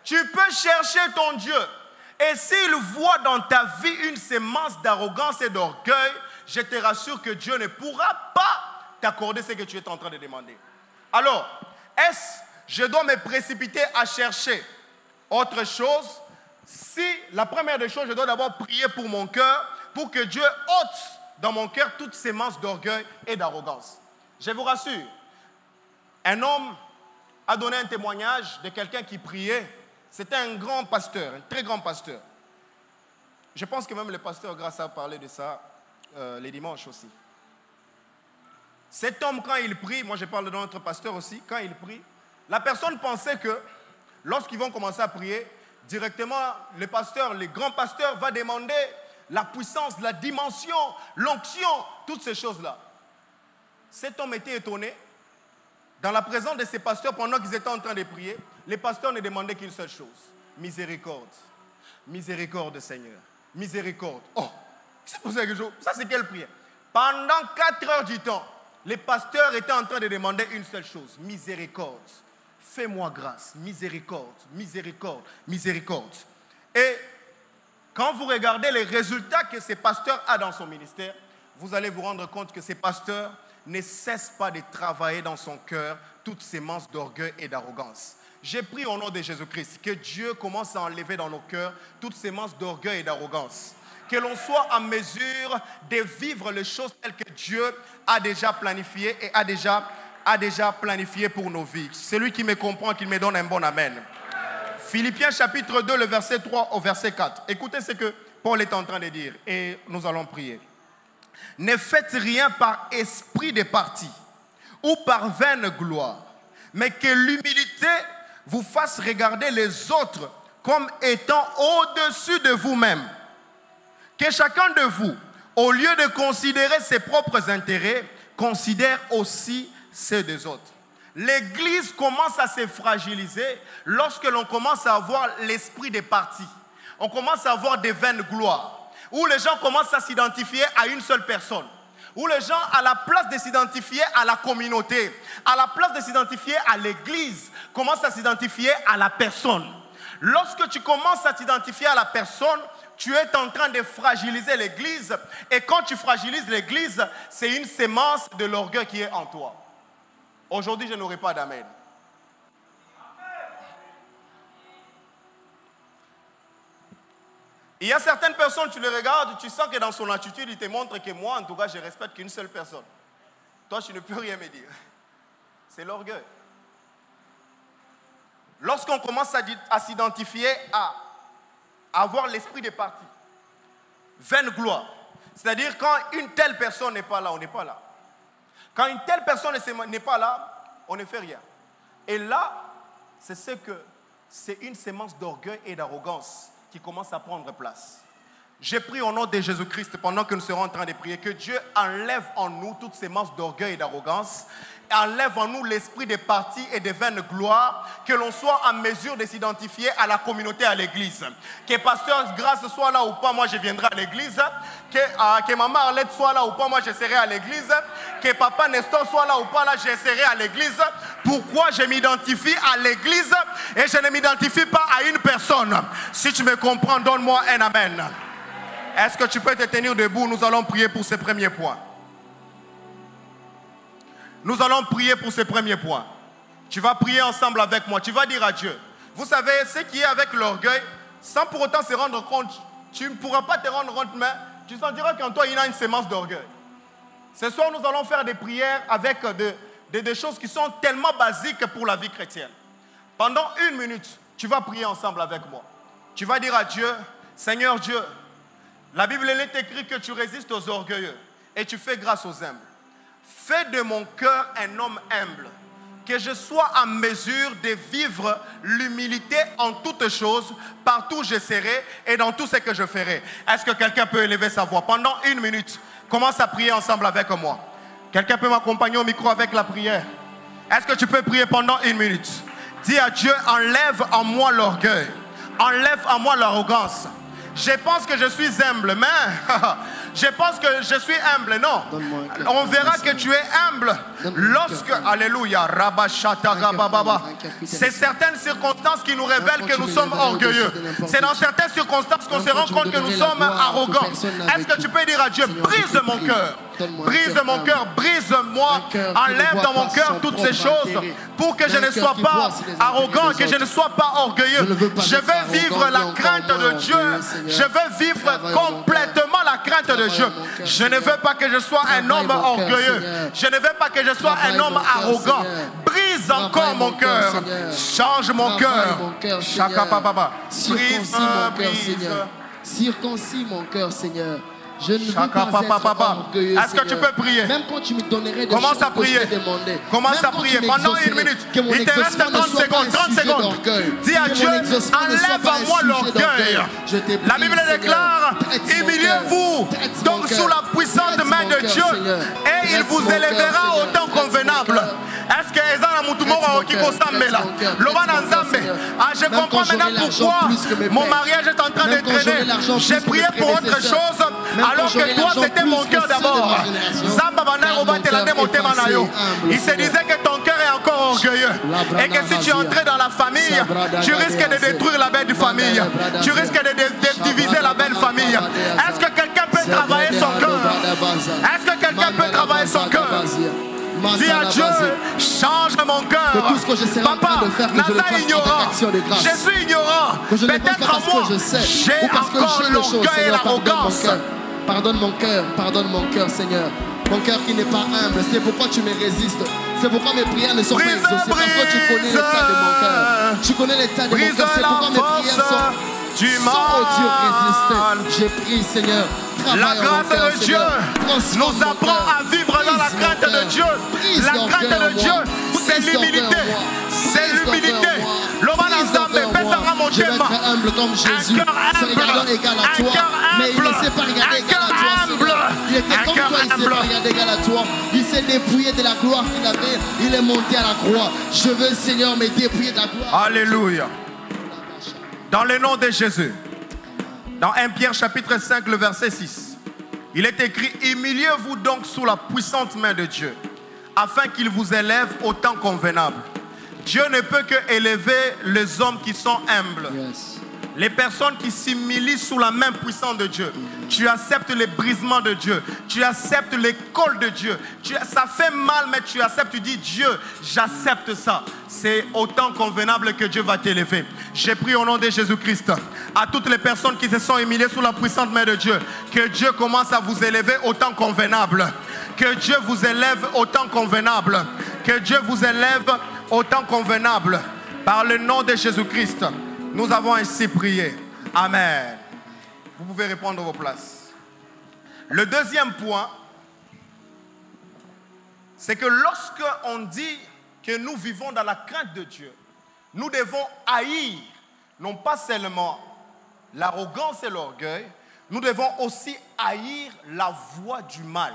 Tu peux chercher ton Dieu, et s'il voit dans ta vie une sémence d'arrogance et d'orgueil, je te rassure que Dieu ne pourra pas t'accorder ce que tu es en train de demander. Alors, est-ce que je dois me précipiter à chercher autre chose? Si la première des choses, je dois d'abord prier pour mon cœur, pour que Dieu ôte dans mon cœur toute sémence d'orgueil et d'arrogance. Je vous rassure, un homme a donné un témoignage de quelqu'un qui priait. C'était un grand pasteur, un très grand pasteur. Je pense que même le pasteur Grace a parlé de ça les dimanches aussi. Cet homme, quand il prie, moi je parle de notre pasteur aussi, quand il prie, la personne pensait que lorsqu'ils vont commencer à prier, directement le pasteur, le grand pasteur va demander la puissance, la dimension, l'onction, toutes ces choses-là. Cet homme était étonné. Dans la présence de ces pasteurs, pendant qu'ils étaient en train de prier, les pasteurs ne demandaient qu'une seule chose. Miséricorde. Miséricorde, Seigneur. Miséricorde. Oh, c'est pour ça que ça c'est quelle prière? Pendant 4 heures du temps, les pasteurs étaient en train de demander une seule chose, miséricorde. Fais-moi grâce, miséricorde, miséricorde, miséricorde. Et quand vous regardez les résultats que ces pasteurs ont dans son ministère, vous allez vous rendre compte que ces pasteurs ne cessent pas de travailler dans son cœur toutes ces semences d'orgueil et d'arrogance. J'ai pris au nom de Jésus-Christ que Dieu commence à enlever dans nos cœurs toutes ces semences d'orgueil et d'arrogance. Que l'on soit en mesure de vivre les choses telles que Dieu a déjà planifiées et a déjà planifié pour nos vies. Celui qui me comprend, qu'il me donne un bon amen. Philippiens chapitre 2, le verset 3 au verset 4. Écoutez ce que Paul est en train de dire et nous allons prier. Ne faites rien par esprit de parti ou par vaine gloire, mais que l'humilité vous fasse regarder les autres comme étant au-dessus de vous-même. Que chacun de vous, au lieu de considérer ses propres intérêts, considère aussi ceux des autres. L'Église commence à se fragiliser lorsque l'on commence à avoir l'esprit des partis. On commence à avoir des vaines gloires, où les gens commencent à s'identifier à une seule personne. Où les gens, à la place de s'identifier à la communauté, à la place de s'identifier à l'Église, commencent à s'identifier à la personne. Lorsque tu commences à t'identifier à la personne, tu es en train de fragiliser l'Église. Et quand tu fragilises l'Église, c'est une sémence de l'orgueil qui est en toi. Aujourd'hui, je n'aurai pas d'amen. Il y a certaines personnes, tu les regardes, tu sens que dans son attitude, il te montre que moi, en tout cas, je respecte qu'une seule personne. Toi, tu ne peux rien me dire. C'est l'orgueil. Lorsqu'on commence à s'identifier, à avoir l'esprit des partis, vaine gloire, c'est-à-dire quand une telle personne n'est pas là, on n'est pas là. Quand une telle personne n'est pas là, on ne fait rien. Et là, c'est une sémence d'orgueil et d'arrogance qui commence à prendre place. J'ai pris au nom de Jésus-Christ, pendant que nous serons en train de prier, que Dieu enlève en nous toutes ces semences d'orgueil et d'arrogance, enlève en nous l'esprit des partis et des vaines gloires, que l'on soit en mesure de s'identifier à la communauté, à l'église. Que pasteur Grâce soit là ou pas, moi je viendrai à l'église. Que maman Arlette soit là ou pas, moi je serai à l'église. Que papa Nestor soit là ou pas, là je serai à l'église. Pourquoi je m'identifie à l'église et je ne m'identifie pas à une personne? Si tu me comprends, donne-moi un amen. Est-ce que tu peux te tenir debout? Nous allons prier pour ce premier point. Nous allons prier pour ce premier point. Tu vas prier ensemble avec moi. Tu vas dire à Dieu. Vous savez, ce qui est avec l'orgueil, sans pour autant se rendre compte, tu ne pourras pas te rendre compte, mais tu sentiras qu'en toi, il y a une sémence d'orgueil. Ce soir, nous allons faire des prières avec des choses qui sont tellement basiques pour la vie chrétienne. Pendant 1 minute, tu vas prier ensemble avec moi. Tu vas dire à Dieu, Seigneur Dieu, la Bible est écrit que tu résistes aux orgueilleux et tu fais grâce aux humbles. Fais de mon cœur un homme humble, que je sois en mesure de vivre l'humilité en toutes choses, partout où je serai et dans tout ce que je ferai. Est-ce que quelqu'un peut élever sa voix? Pendant 1 minute, commence à prier ensemble avec moi. Quelqu'un peut m'accompagner au micro avec la prière? Est-ce que tu peux prier pendant 1 minute? Dis à Dieu, enlève en moi l'orgueil, enlève en moi l'arrogance. Je pense que je suis humble, mais je pense que je suis humble, non. On verra que tu es humble lorsque, alléluia, c'est certaines circonstances qui nous révèlent que nous sommes orgueilleux. C'est dans certaines circonstances qu'on se rend compte que nous sommes arrogants. Est-ce que tu peux dire à Dieu, brise mon cœur? Brise mon cœur, brise-moi, enlève dans mon cœur toutes ces choses pour que je ne sois pas arrogant, que je ne sois pas orgueilleux. Je veux vivre la crainte de Dieu. Je veux vivre complètement la crainte de Dieu. Je ne veux pas que je sois un homme orgueilleux. Je ne veux pas que je sois un homme arrogant. Brise encore mon cœur. Change mon cœur. Brise, brise. Circoncis mon cœur, Seigneur. Je ne veux pas être orgueilleux, est-ce que tu peux prier? Même quand tu me donnerais des commence à prier. Commence à prier pendant 1 minute. Il te reste 30 secondes. 30 secondes. Dis à Dieu, enlève à moi l'orgueil. La Bible déclare, humiliez-vous donc sous la puissante main de Dieu et il vous élèvera au temps convenable. Est-ce que Ezana Moutoumora je comprends maintenant pourquoi mon mariage est en train de traîner. J'ai prié pour autre chose alors que toi c'était mon cœur d'abord. Il se disait que ton cœur est encore orgueilleux et que si tu entrais dans la famille, tu risques de détruire la belle famille. Tu risques de diviser la belle famille. Est-ce que quelqu'un peut travailler son cœur? Est-ce que quelqu'un peut travailler son cœur? Dis à Dieu, change mon cœur. Papa, Naza ignorant. Je suis ignorant. Peut-être en moi, j'ai encore l'orgueil et l'arrogance. Pardonne mon cœur, Seigneur. Mon cœur qui n'est pas humble. C'est pourquoi tu me résistes. C'est pourquoi mes prières ne sont pas exaucées. Parce que tu connais l'état de mon cœur. Tu connais l'état de mon cœur. C'est pourquoi mes prières sont odieux résistées. J'ai prié, Seigneur. La grâce de Dieu nous apprend à vivre dans la crainte de Dieu. La crainte de Dieu, c'est l'humilité. C'est l'humilité. L'homme ensemble, un cœur humble comme Jésus. Un cœur humble égal à toi. Mais il ne s'est pas regardé égal à toi. Il était comme toi, il ne s'est pas regardé égal à toi. Il s'est dépouillé de la gloire qu'il avait. Il est monté à la croix. Je veux, Seigneur, me dépouiller de la gloire. Alléluia. Dans le nom de Jésus. Dans 1 Pierre chapitre 5, le verset 6, il est écrit: humiliez-vous donc sous la puissante main de Dieu, afin qu'il vous élève au temps convenable. Dieu ne peut que élever les hommes qui sont humbles. Yes. Les personnes qui s'humilient sous la main puissante de Dieu. Tu acceptes les brisements de Dieu. Tu acceptes l'école de Dieu. Ça fait mal, mais tu acceptes. Tu dis: Dieu, j'accepte ça. C'est autant convenable que Dieu va t'élever. J'ai prié au nom de Jésus-Christ à toutes les personnes qui se sont humiliées sous la puissante main de Dieu, que Dieu commence à vous élever au temps convenable. Que Dieu vous élève au temps convenable. Que Dieu vous élève au temps convenable. Par le nom de Jésus-Christ, nous avons ainsi prié. Amen. Vous pouvez répondre vos places. Le deuxième point, c'est que lorsque on dit que nous vivons dans la crainte de Dieu, nous devons haïr non pas seulement l'arrogance et l'orgueil, nous devons aussi haïr la voix du mal.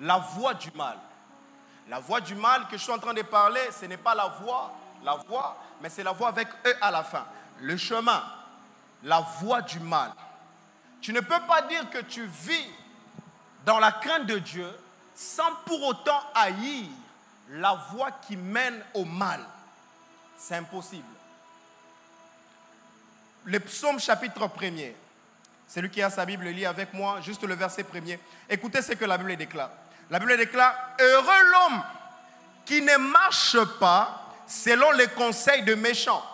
La voix du mal. La voix du mal que je suis en train de parler, ce n'est pas la voix, mais c'est la voix avec E à la fin. Le chemin, la voix du mal. Tu ne peux pas dire que tu vis dans la crainte de Dieu sans pour autant haïr la voie qui mène au mal. C'est impossible. Le psaume chapitre 1er. Celui qui a sa Bible lit avec moi juste le verset 1er. Écoutez ce que la Bible déclare. La Bible déclare: heureux l'homme qui ne marche pas selon les conseils de méchants,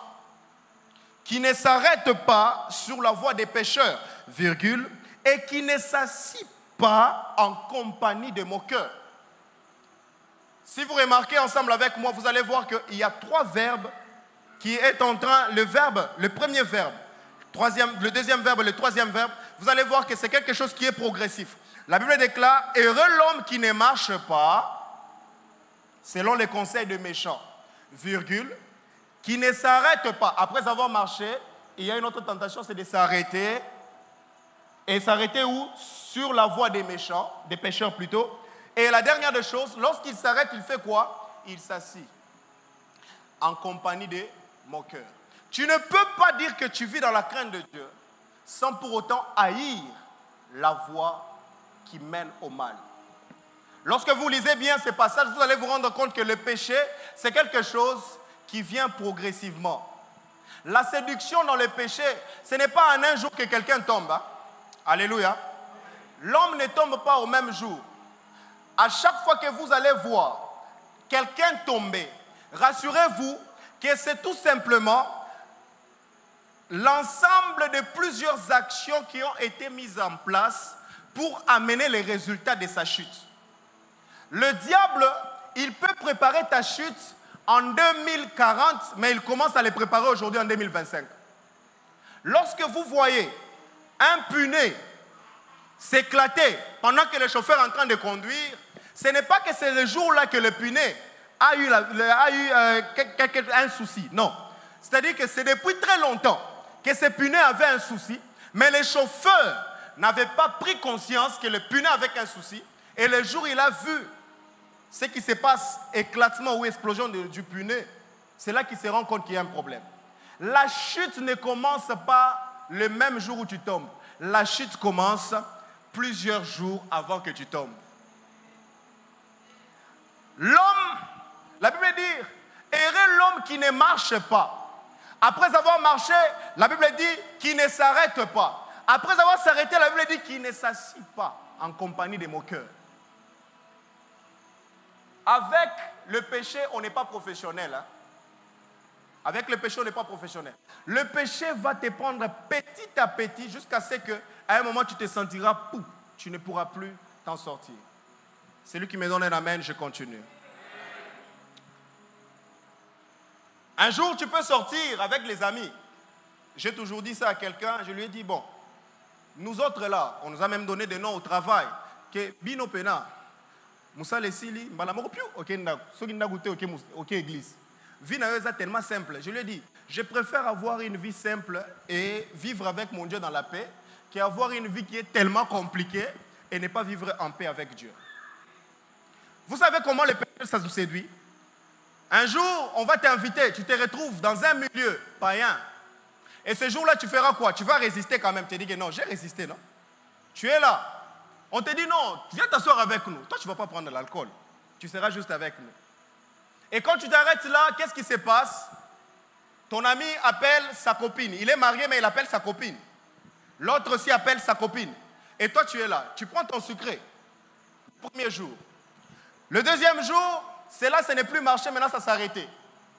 qui ne s'arrête pas sur la voie des pécheurs, virgule, et qui ne s'assit pas en compagnie de moqueurs. Si vous remarquez ensemble avec moi, vous allez voir qu'il y a trois verbes qui est en train, le premier verbe, le deuxième verbe et le troisième verbe, vous allez voir que c'est quelque chose qui est progressif. La Bible déclare: heureux l'homme qui ne marche pas selon les conseils de méchants, virgule, qui ne s'arrête pas. Après avoir marché, il y a une autre tentation, c'est de s'arrêter. Et s'arrêter où? Sur la voie des méchants, des pécheurs plutôt. Et la dernière des choses, lorsqu'il s'arrête, il fait quoi? Il s'assit en compagnie des moqueurs. Tu ne peux pas dire que tu vis dans la crainte de Dieu sans pour autant haïr la voie qui mène au mal. Lorsque vous lisez bien ces passages, vous allez vous rendre compte que le péché, c'est quelque chose qui vient progressivement. La séduction dans le péché, ce n'est pas en un jour que quelqu'un tombe. Hein? Alléluia. L'homme ne tombe pas au même jour. À chaque fois que vous allez voir quelqu'un tomber, rassurez-vous que c'est tout simplement l'ensemble de plusieurs actions qui ont été mises en place pour amener les résultats de sa chute. Le diable, il peut préparer ta chute en 2040, mais il commence à les préparer aujourd'hui en 2025. Lorsque vous voyez un pneu s'éclater pendant que le chauffeur est en train de conduire, ce n'est pas que c'est le jour-là que le pneu a eu un souci. Non. C'est-à-dire que c'est depuis très longtemps que ce pneu avait un souci, mais le chauffeur n'avait pas pris conscience que le pneu avait un souci. Et le jour où il a vu ce qui se passe, éclatement ou explosion du pneu, c'est là qu'il se rend compte qu'il y a un problème. La chute ne commence pas le même jour où tu tombes. La chute commence plusieurs jours avant que tu tombes. L'homme, la Bible dit, heureux l'homme qui ne marche pas. Après avoir marché, la Bible dit qu'il ne s'arrête pas. Après avoir s'arrêté, la Bible dit qu'il ne s'assit pas en compagnie des moqueurs. Avec le péché, on n'est pas professionnel. Hein? Avec le péché, on n'est pas professionnel. Le péché va te prendre petit à petit jusqu'à ce qu'à un moment, tu te sentiras pouf, tu ne pourras plus t'en sortir. C'est lui qui me donne un amen, je continue. Un jour, tu peux sortir avec les amis. J'ai toujours dit ça à quelqu'un, je lui ai dit, bon, nous autres là, on nous a même donné des noms au travail, que Bino Pena, Moussa Lesili, Mbalamoko Piu, ok église. Vie n'a tellement simple. Je lui ai dit, je préfère avoir une vie simple et vivre avec mon Dieu dans la paix qu'avoir une vie qui est tellement compliquée et ne pas vivre en paix avec Dieu. Vous savez comment le péché, ça nous séduit? Un jour, on va t'inviter, tu te retrouves dans un milieu païen. Et ce jour-là, tu feras quoi? Tu vas résister quand même. Tu te dis que non, j'ai résisté, non? Tu es là. On te dit non, viens t'asseoir avec nous. Toi, tu ne vas pas prendre l'alcool. Tu seras juste avec nous. Et quand tu t'arrêtes là, qu'est-ce qui se passe? Ton ami appelle sa copine. Il est marié, mais il appelle sa copine. L'autre aussi appelle sa copine. Et toi, tu es là. Tu prends ton sucré. Le premier jour. Le deuxième jour, c'est là, ce n'est plus marché, maintenant ça s'est arrêté.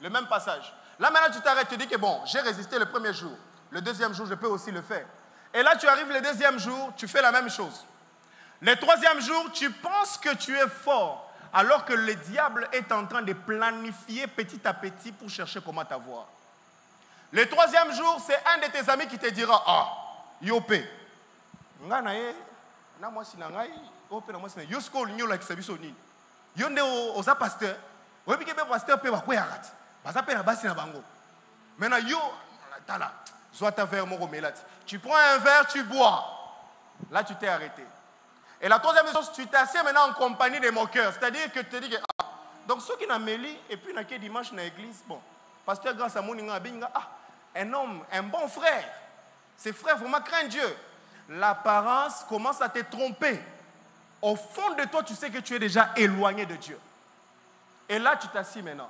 Le même passage. Là, maintenant, tu t'arrêtes, tu dis que bon, j'ai résisté le premier jour. Le deuxième jour, je peux aussi le faire. Et là, tu arrives le deuxième jour, tu fais la même chose. Le troisième jour, tu penses que tu es fort, alors que le diable est en train de planifier petit à petit pour chercher comment t'avoir. Le troisième jour, c'est un de tes amis qui te dira, ah, yopé. Yonde oza pasteur, oyebi ke pasteur pe bakoya kati. Baza pe na basi na bango. Maintenant yo tala, zoa ta verre moko melati. Tu prends un verre, tu bois. Là tu t'es arrêté. Et la troisième chose, tu t'assieds maintenant en compagnie des moqueurs, c'est-à-dire que tu te dis que ah, donc ceux qui n'a mêlé et puis n'a que dimanche dans l'église, bon, pasteur grâce à mon inga binga, ah, un homme, un bon frère. Ces frères vraiment craignent Dieu. L'apparence commence à te tromper. Au fond de toi, tu sais que tu es déjà éloigné de Dieu. Et là, tu t'assis maintenant.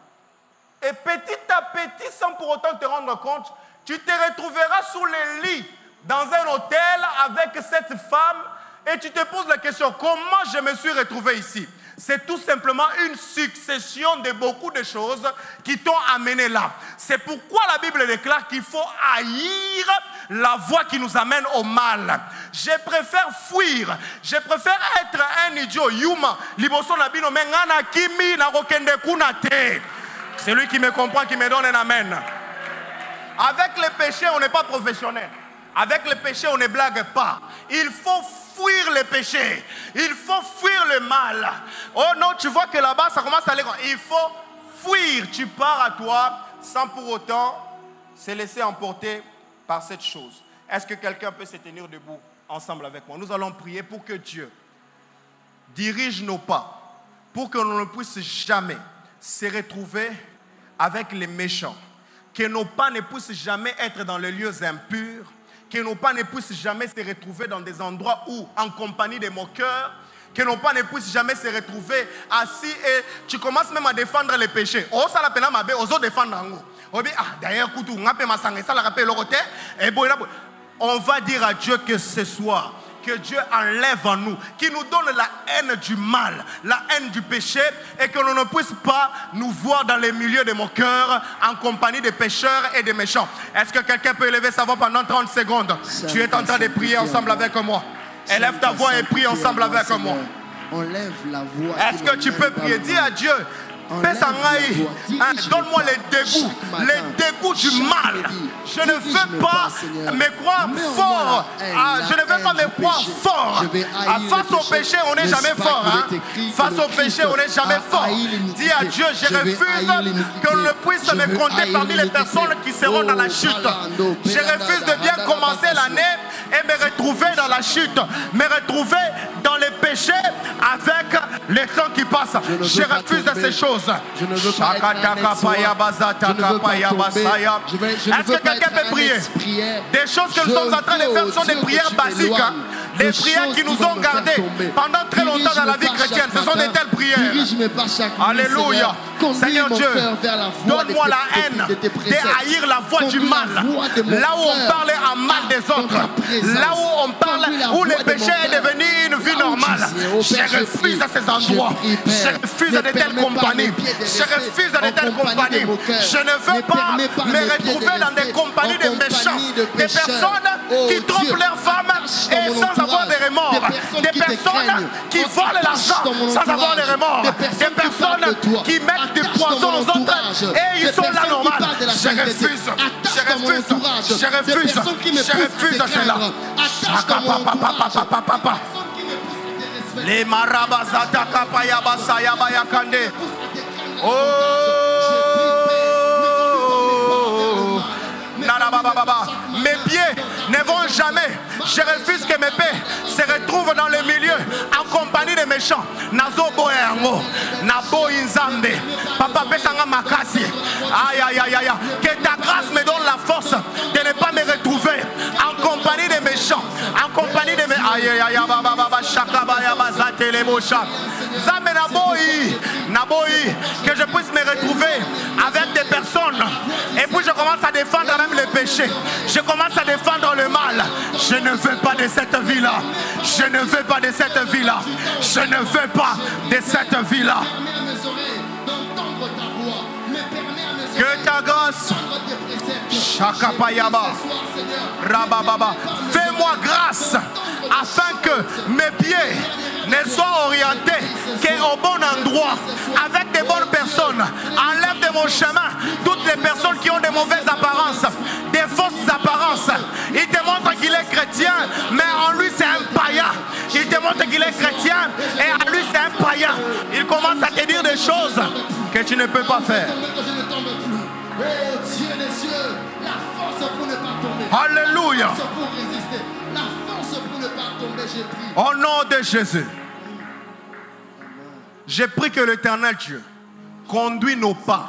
Et petit à petit, sans pour autant te rendre compte, tu te retrouveras sous les lits, dans un hôtel avec cette femme, et tu te poses la question, comment je me suis retrouvé ici? C'est tout simplement une succession de beaucoup de choses qui t'ont amené là. C'est pourquoi la Bible déclare qu'il faut haïr la voie qui nous amène au mal. Je préfère fuir. Je préfère être un idiot. Yuma, liboso na bino mengana kimi na rokende kunate. C'est lui qui me comprend, qui me donne un amen. Avec le péché, on n'est pas professionnel. Avec le péché, on ne blague pas. Il faut fuir le péché. Il faut fuir le mal. Oh non, tu vois que là-bas, ça commence à aller. Il faut fuir. Tu pars à toi sans pour autant se laisser emporter par cette chose. Est-ce que quelqu'un peut se tenir debout ensemble avec moi? Nous allons prier pour que Dieu dirige nos pas, pour que l'on ne puisse jamais se retrouver avec les méchants, que nos pas ne puissent jamais être dans les lieux impurs, que nos pas ne puissent jamais se retrouver dans des endroits où, en compagnie des moqueurs, que nos pas ne puissent jamais se retrouver assis et tu commences même à défendre les péchés. Oh, ça l'appelle ma bé, oso défendre en haut. D'ailleurs, on va dire à Dieu que ce soir, que Dieu enlève en nous, qu'il nous donne la haine du mal, la haine du péché, et que l'on ne puisse pas nous voir dans les milieux de mon cœur en compagnie des pécheurs et des méchants. Est-ce que quelqu'un peut élever sa voix pendant 30 secondes? Tu es en train de prier ensemble avec moi. Élève ta voix et prie ensemble avec moi. Est-ce que tu peux prier? Dis à Dieu, donne-moi les dégoûts du mal. Je ne veux pas me croire fort. Je ne veux pas me croire fort. Face au péché, on n'est jamais fort. Face au péché, on n'est jamais fort. Dis à Dieu, je refuse qu'on ne puisse me compter parmi les personnes qui seront dans la chute. Je refuse de bien commencer l'année et me retrouver retrouver dans la chute, me retrouver dans les péchés avec les temps qui passent. Je refuse de ces choses. Je ne veux pas Est-ce que quelqu'un peut prier? Des choses que nous sommes en train de faire sont des prières basiques. Des prières qui nous ont gardés pendant très longtemps dans la vie chrétienne. Ce sont de telles prières. Alléluia. Seigneur Dieu, donne-moi la haine de haïr la voix du mal. Là où on parle en mal des autres. Là où on parle, où le péché est devenu une vie normale. Je refuse à ces endroits. Je refuse à de telles compagnies. Je refuse à de telles compagnies. Je ne veux pas me retrouver dans des compagnies de méchants. Des personnes qui trompent leurs femmes et sans avoir de remords. Des personnes qui volent l'argent sans avoir de remords. Des personnes qui mettent des poisons aux autres et ils sont là normal. Je refuse. Je refuse. Je refuse. Je refuse à cela. Les marabazata kapayabasa yabayakande. Oh, mes pieds ne vont jamais. Je refuse que mes pieds se retrouvent dans le milieu en compagnie des méchants. Nazo boermo, nabo inzambe, papa pesanga makasi. Aïe aïe aïe aïe. Que ta grâce me donne la force de ne pas me retrouver en compagnie des méchants, en compagnie des méchants. Aïe aïe aïe baba baba shakaba yabazate les mocha. Zame naboyi, naboyi, que je puisse me retrouver avec des personnes. Et puis je commence à défendre même les péchés. Je commence à défendre le mal. Je ne veux pas de cette vie-là. Je ne veux pas de cette vie-là. Je ne veux pas de cette vie-là. Que ta grâce, Shakapayaba, Rabababa, fais-moi grâce afin que mes pieds ne soient orientés qu'au bon endroit, avec des bonnes personnes. Enlève de mon chemin toutes les personnes qui ont de mauvaises apparences, des fausses apparences. Il te montre qu'il est chrétien, mais en lui c'est un païen. Il te montre qu'il est chrétien et en lui c'est un païen. Il commence à te dire des choses que tu ne peux pas faire. Alléluia. Au nom de Jésus, j'ai pris que l'Éternel Dieu conduit nos pas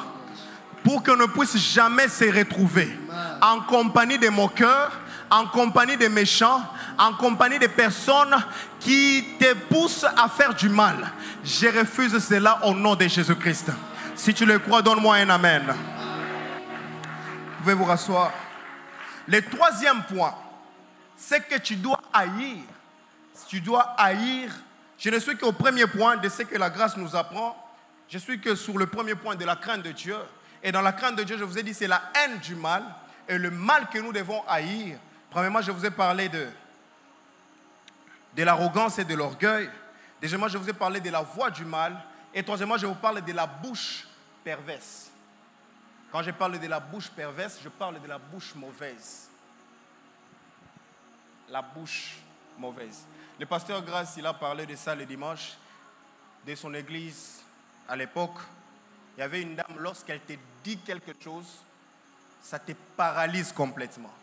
pour qu'on ne puisse jamais se retrouver en compagnie de moqueurs, en compagnie des méchants, en compagnie des personnes qui te poussent à faire du mal. Je refuse cela au nom de Jésus-Christ. Si tu le crois, donne-moi un amen. Vous pouvez vous rasseoir. Le troisième point, c'est que tu dois haïr. Tu dois haïr. Je ne suis qu'au premier point de ce que la grâce nous apprend. Je suis que sur le premier point de la crainte de Dieu. Et dans la crainte de Dieu, je vous ai dit, c'est la haine du mal. Et le mal que nous devons haïr. Premièrement, je vous ai parlé de l'arrogance et de l'orgueil. Deuxièmement, je vous ai parlé de la voix du mal. Et troisièmement, je vous parle de la bouche perverse. Quand je parle de la bouche perverse, je parle de la bouche mauvaise. La bouche mauvaise. Le pasteur Grace, il a parlé de ça le dimanche, de son église à l'époque. Il y avait une dame, lorsqu'elle te dit quelque chose, ça te paralyse complètement.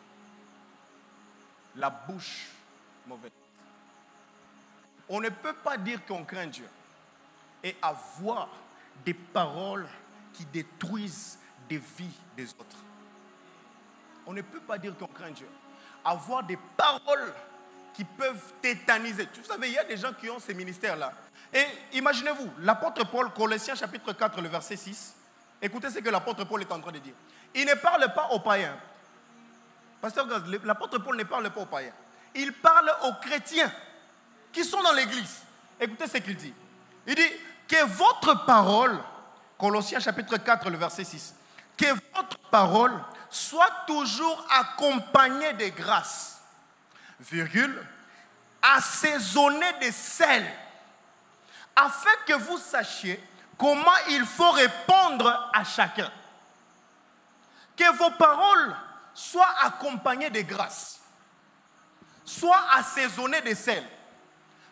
La bouche mauvaise. On ne peut pas dire qu'on craint Dieu et avoir des paroles qui détruisent des vies des autres. On ne peut pas dire qu'on craint Dieu. Avoir des paroles qui peuvent tétaniser. Vous savez, il y a des gens qui ont ces ministères-là. Et imaginez-vous, l'apôtre Paul, Colossiens chapitre 4, le verset 6. Écoutez ce que l'apôtre Paul est en train de dire. Il ne parle pas aux païens. Pasteur Gaz, l'apôtre Paul ne parle pas aux païens. Il parle aux chrétiens qui sont dans l'église. Écoutez ce qu'il dit. Il dit que votre parole, Colossiens chapitre 4, le verset 6, que votre parole soit toujours accompagnée de grâce, virgule, assaisonnée de sel, afin que vous sachiez comment il faut répondre à chacun. Que vos paroles soient accompagnées de grâce, soient assaisonnées de sel,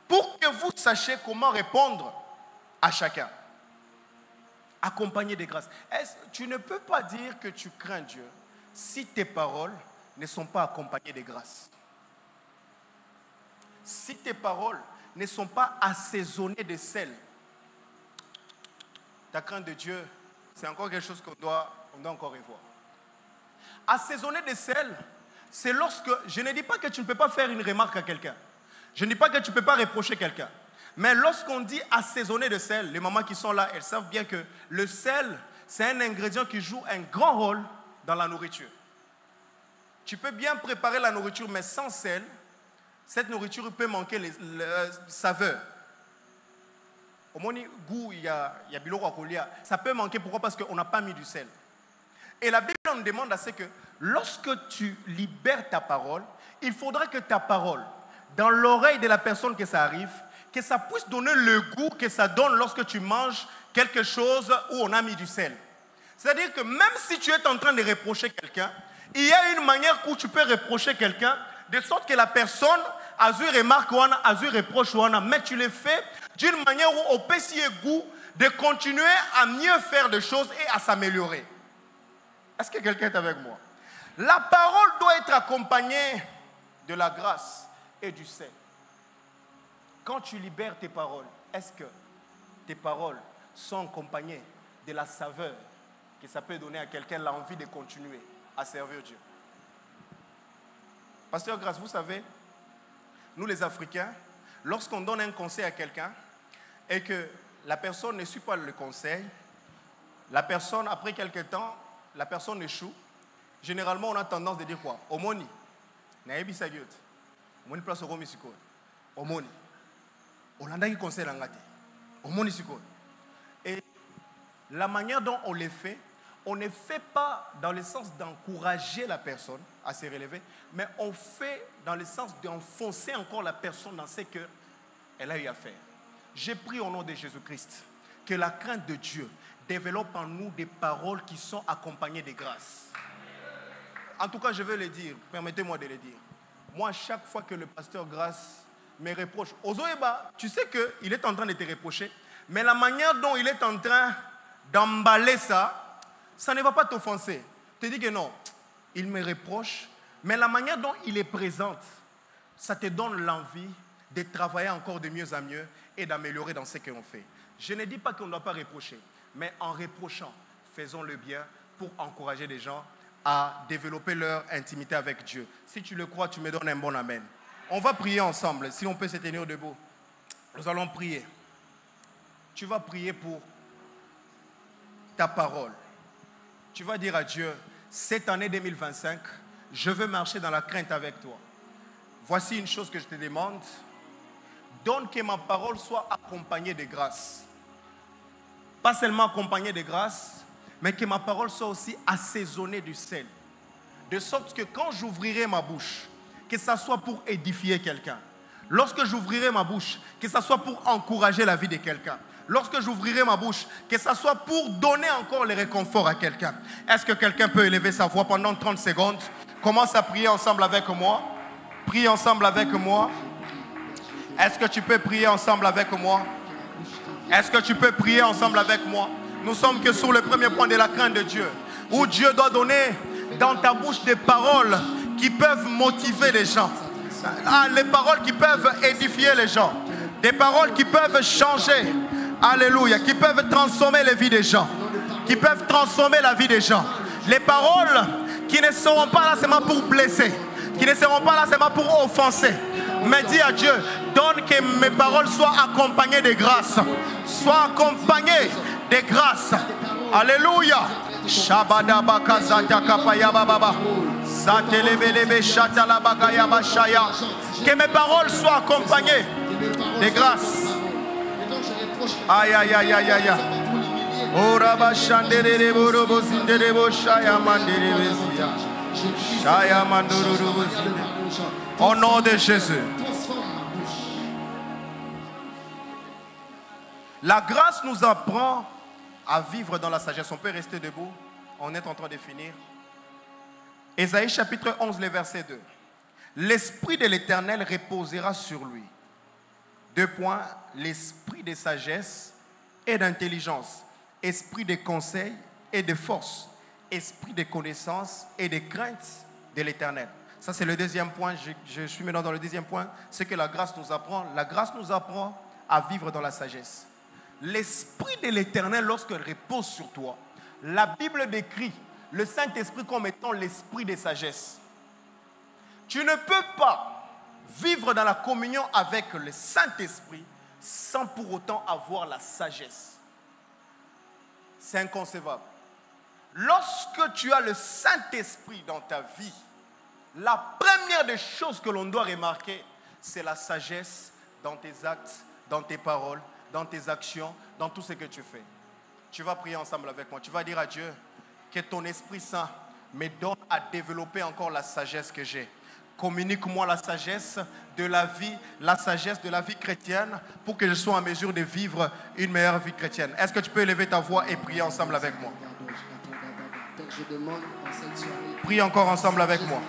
pour que vous sachiez comment répondre à chacun. Accompagné de grâce. Tu ne peux pas dire que tu crains Dieu si tes paroles ne sont pas accompagnées de grâce. si tes paroles ne sont pas assaisonnées de sel, ta crainte de Dieu, c'est encore quelque chose qu'on doit encore revoir. Assaisonner de sel, c'est lorsque, je ne dis pas que tu ne peux pas faire une remarque à quelqu'un. Je ne dis pas que tu ne peux pas reprocher quelqu'un. Mais lorsqu'on dit assaisonner de sel, les mamans qui sont là, elles savent bien que le sel, c'est un ingrédient qui joue un grand rôle dans la nourriture. Tu peux bien préparer la nourriture, mais sans sel, cette nourriture peut manquer la saveur. Au moins, goût, il y a biloko akolia. Ça peut manquer, pourquoi? Parce qu'on n'a pas mis du sel. Et la Bible nous demande à ce que lorsque tu libères ta parole, il faudra que ta parole, dans l'oreille de la personne que ça arrive, que ça puisse donner le goût que ça donne lorsque tu manges quelque chose où on a mis du sel. C'est-à-dire que même si tu es en train de reprocher quelqu'un, il y a une manière où tu peux reprocher quelqu'un, de sorte que la personne a eu remarque, a eu reproche, mais tu le fais d'une manière où on peut s'y goût de continuer à mieux faire des choses et à s'améliorer. Est-ce que quelqu'un est avec moi? La parole doit être accompagnée de la grâce et du sel. Quand tu libères tes paroles, est-ce que tes paroles sont accompagnées de la saveur que ça peut donner à quelqu'un l'envie de continuer à servir Dieu? Pasteur Grâce, vous savez, nous les Africains, lorsqu'on donne un conseil à quelqu'un et que la personne ne suit pas le conseil, la personne, après quelques temps, la personne échoue. Généralement, on a tendance de dire quoi? Omoni. Naebi sagiot. Omoni place au romi siko. Omoni. Olanda qui conseille l'angate. Omoni siko. Et la manière dont on le fait, on ne fait pas dans le sens d'encourager la personne à se relever, mais on fait dans le sens d'enfoncer encore la personne dans ce qu'elle a eu à faire. J'ai pris au nom de Jésus-Christ que la crainte de Dieu développe en nous des paroles qui sont accompagnées de grâce. En tout cas, je veux le dire, permettez-moi de le dire. Moi, chaque fois que le pasteur Grâce me reproche, Ozoeba, tu sais qu'il est en train de te reprocher, mais la manière dont il est en train d'emballer ça, ça ne va pas t'offenser. Tu te dis que non, il me reproche, mais la manière dont il est présent, ça te donne l'envie de travailler encore de mieux en mieux et d'améliorer dans ce qu'on fait. Je ne dis pas qu'on ne doit pas reprocher, mais en reprochant, faisons le bien pour encourager les gens à développer leur intimité avec Dieu. Si tu le crois, tu me donnes un bon amen. On va prier ensemble, si on peut se tenir debout. Nous allons prier. Tu vas prier pour ta parole. Tu vas dire à Dieu, cette année 2025, je veux marcher dans la crainte avec toi. Voici une chose que je te demande. Donne que ma parole soit accompagnée de grâce. Pas seulement accompagnée de grâce, mais que ma parole soit aussi assaisonnée du sel. De sorte que quand j'ouvrirai ma bouche, que ça soit pour édifier quelqu'un. Lorsque j'ouvrirai ma bouche, que ça soit pour encourager la vie de quelqu'un. Lorsque j'ouvrirai ma bouche, que ça soit pour donner encore le réconfort à quelqu'un. Est-ce que quelqu'un peut élever sa voix pendant 30 secondes? Commence à prier ensemble avec moi. Prie ensemble avec moi. Est-ce que tu peux prier ensemble avec moi? Est-ce que tu peux prier ensemble avec moi? Nous sommes que sur le premier point de la crainte de Dieu, où Dieu doit donner dans ta bouche des paroles qui peuvent motiver les gens. Les paroles qui peuvent édifier les gens. Des paroles qui peuvent changer. Alléluia. Qui peuvent transformer les vies des gens. Qui peuvent transformer la vie des gens. Les paroles qui ne seront pas là seulement pour blesser. Qui ne seront pas là seulement pour offenser. Mais dis à Dieu, donne que mes paroles soient accompagnées de grâce. Soient accompagnées de grâce. Alléluia. Que mes paroles soient accompagnées de grâce. Aïe aïe aïe aïe aïe. Au nom de Jésus. La grâce nous apprend à vivre dans la sagesse. On peut rester debout. On est en train de finir. Ésaïe chapitre 11, le verset 2. L'esprit de l'Éternel reposera sur lui. 2 points. L'esprit de sagesse et d'intelligence. Esprit de conseil et de force. Esprit de connaissance et de crainte de l'Éternel. Ça, c'est le deuxième point. Je suis maintenant dans le deuxième point. C'est que la grâce nous apprend. La grâce nous apprend à vivre dans la sagesse. L'Esprit de l'Éternel, lorsqu'il repose sur toi, la Bible décrit le Saint-Esprit comme étant l'Esprit de sagesse. Tu ne peux pas vivre dans la communion avec le Saint-Esprit sans pour autant avoir la sagesse. C'est inconcevable. Lorsque tu as le Saint-Esprit dans ta vie, la première des choses que l'on doit remarquer, c'est la sagesse dans tes actes, dans tes paroles, dans tes actions, dans tout ce que tu fais. Tu vas prier ensemble avec moi. Tu vas dire à Dieu que ton Esprit Saint me donne à développer encore la sagesse que j'ai. Communique-moi la sagesse de la vie chrétienne pour que je sois en mesure de vivre une meilleure vie chrétienne. Est-ce que tu peux élever ta voix et prier ensemble avec moi? Je demande en cette soirée. Prie encore ensemble avec moi.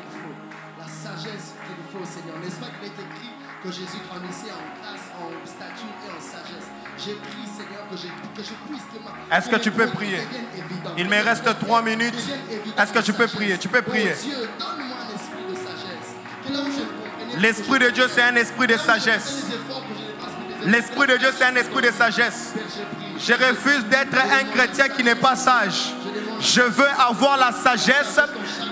La sagesse qu'il faut, Seigneur. N'est-ce pas qu'il est écrit que Jésus grandissait en grâce, en stature et en sagesse? J'ai prié, Seigneur, que je puisse. Est-ce que tu peux prier? Il me reste 3 minutes. Est-ce que tu peux prier? Tu peux prier. Dieu, donne-moi un esprit de sagesse. L'Esprit de Dieu, c'est un esprit de sagesse. L'Esprit de Dieu, c'est un esprit de sagesse. Je refuse d'être un chrétien qui n'est pas sage. Je veux avoir la sagesse.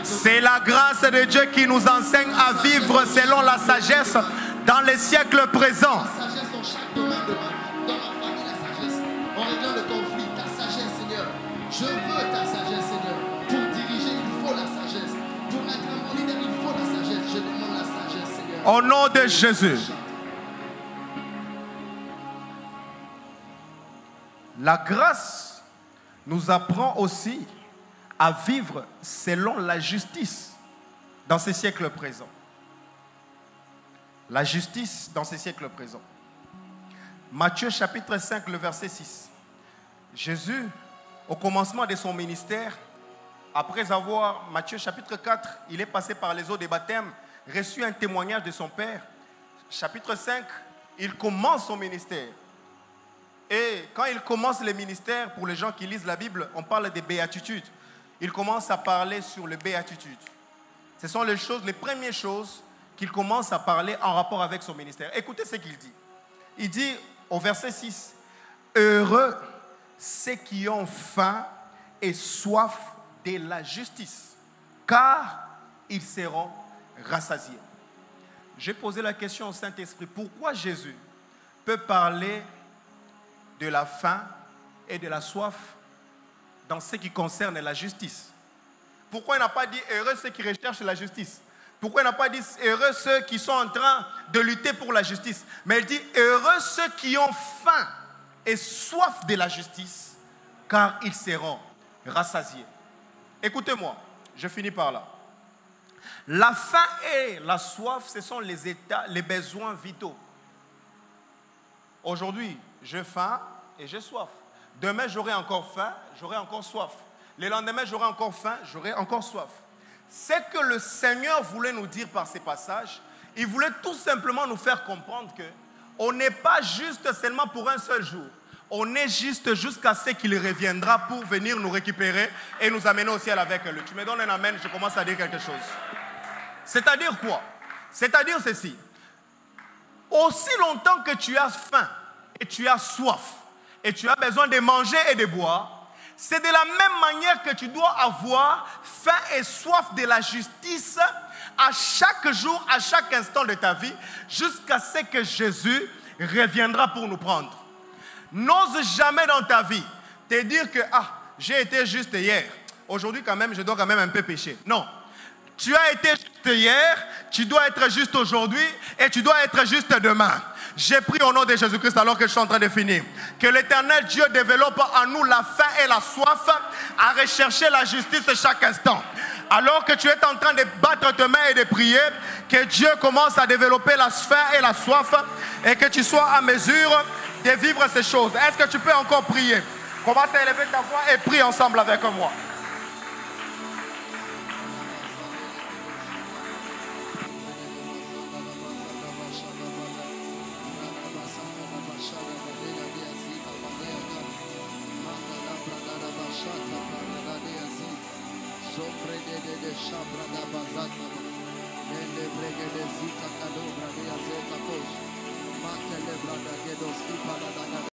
C'est la grâce de Dieu qui nous enseigne à vivre selon la sagesse dans les siècles présents. La sagesse dans chaque domaine de ma vie, dans ma famille, la sagesse. En réglant le conflit, ta sagesse, Seigneur. Je veux ta sagesse, Seigneur. Pour diriger, il faut la sagesse. Pour être un bon leader, il faut la sagesse. Je demande la sagesse, Seigneur. Au nom de Jésus. La grâce nous apprend aussi à vivre selon la justice dans ces siècles présents. La justice dans ces siècles présents. Matthieu chapitre 5, le verset 6. Jésus, au commencement de son ministère, après avoir, Matthieu chapitre 4, il est passé par les eaux des baptêmes, reçu un témoignage de son Père. Chapitre 5, il commence son ministère. Et quand il commence le ministère, pour les gens qui lisent la Bible, on parle des béatitudes. Il commence à parler sur les béatitudes. Ce sont les premières choses qu'il commence à parler en rapport avec son ministère. Écoutez ce qu'il dit. Il dit au verset 6, « Heureux ceux qui ont faim et soif de la justice, car ils seront rassasiés. » J'ai posé la question au Saint-Esprit, pourquoi Jésus peut parler de la faim et de la soif dans ce qui concerne la justice? Pourquoi il n'a pas dit heureux ceux qui recherchent la justice? Pourquoi il n'a pas dit heureux ceux qui sont en train de lutter pour la justice? Mais il dit heureux ceux qui ont faim et soif de la justice, car ils seront rassasiés. Écoutez-moi, je finis par là. La faim et la soif, ce sont les états, les besoins vitaux. Aujourd'hui, j'ai faim et j'ai soif. Demain, j'aurai encore faim, j'aurai encore soif. Le lendemain, j'aurai encore faim, j'aurai encore soif. C'est que le Seigneur voulait nous dire par ces passages. Il voulait tout simplement nous faire comprendre que on n'est pas juste seulement pour un seul jour. On est juste jusqu'à ce qu'il reviendra pour venir nous récupérer et nous amener au ciel avec lui. Tu me donnes un amen, je commence à dire quelque chose. C'est-à-dire quoi? C'est-à-dire ceci. Aussi longtemps que tu as faim et tu as soif et tu as besoin de manger et de boire, c'est de la même manière que tu dois avoir faim et soif de la justice à chaque jour, à chaque instant de ta vie, jusqu'à ce que Jésus reviendra pour nous prendre. N'ose jamais dans ta vie te dire que j'ai été juste hier, aujourd'hui quand même je dois quand même un peu pécher. Non, tu as été juste hier, tu dois être juste aujourd'hui et tu dois être juste demain. J'ai prié au nom de Jésus-Christ alors que je suis en train de finir. Que l'Éternel Dieu développe en nous la faim et la soif à rechercher la justice chaque instant. Alors que tu es en train de battre tes mains et de prier, que Dieu commence à développer la faim et la soif et que tu sois à mesure de vivre ces choses. Est-ce que tu peux encore prier? Commence à élever ta voix et prie ensemble avec moi. Ele brege de zita kadobra de azeta kosh. Mate le brada gedoski palada.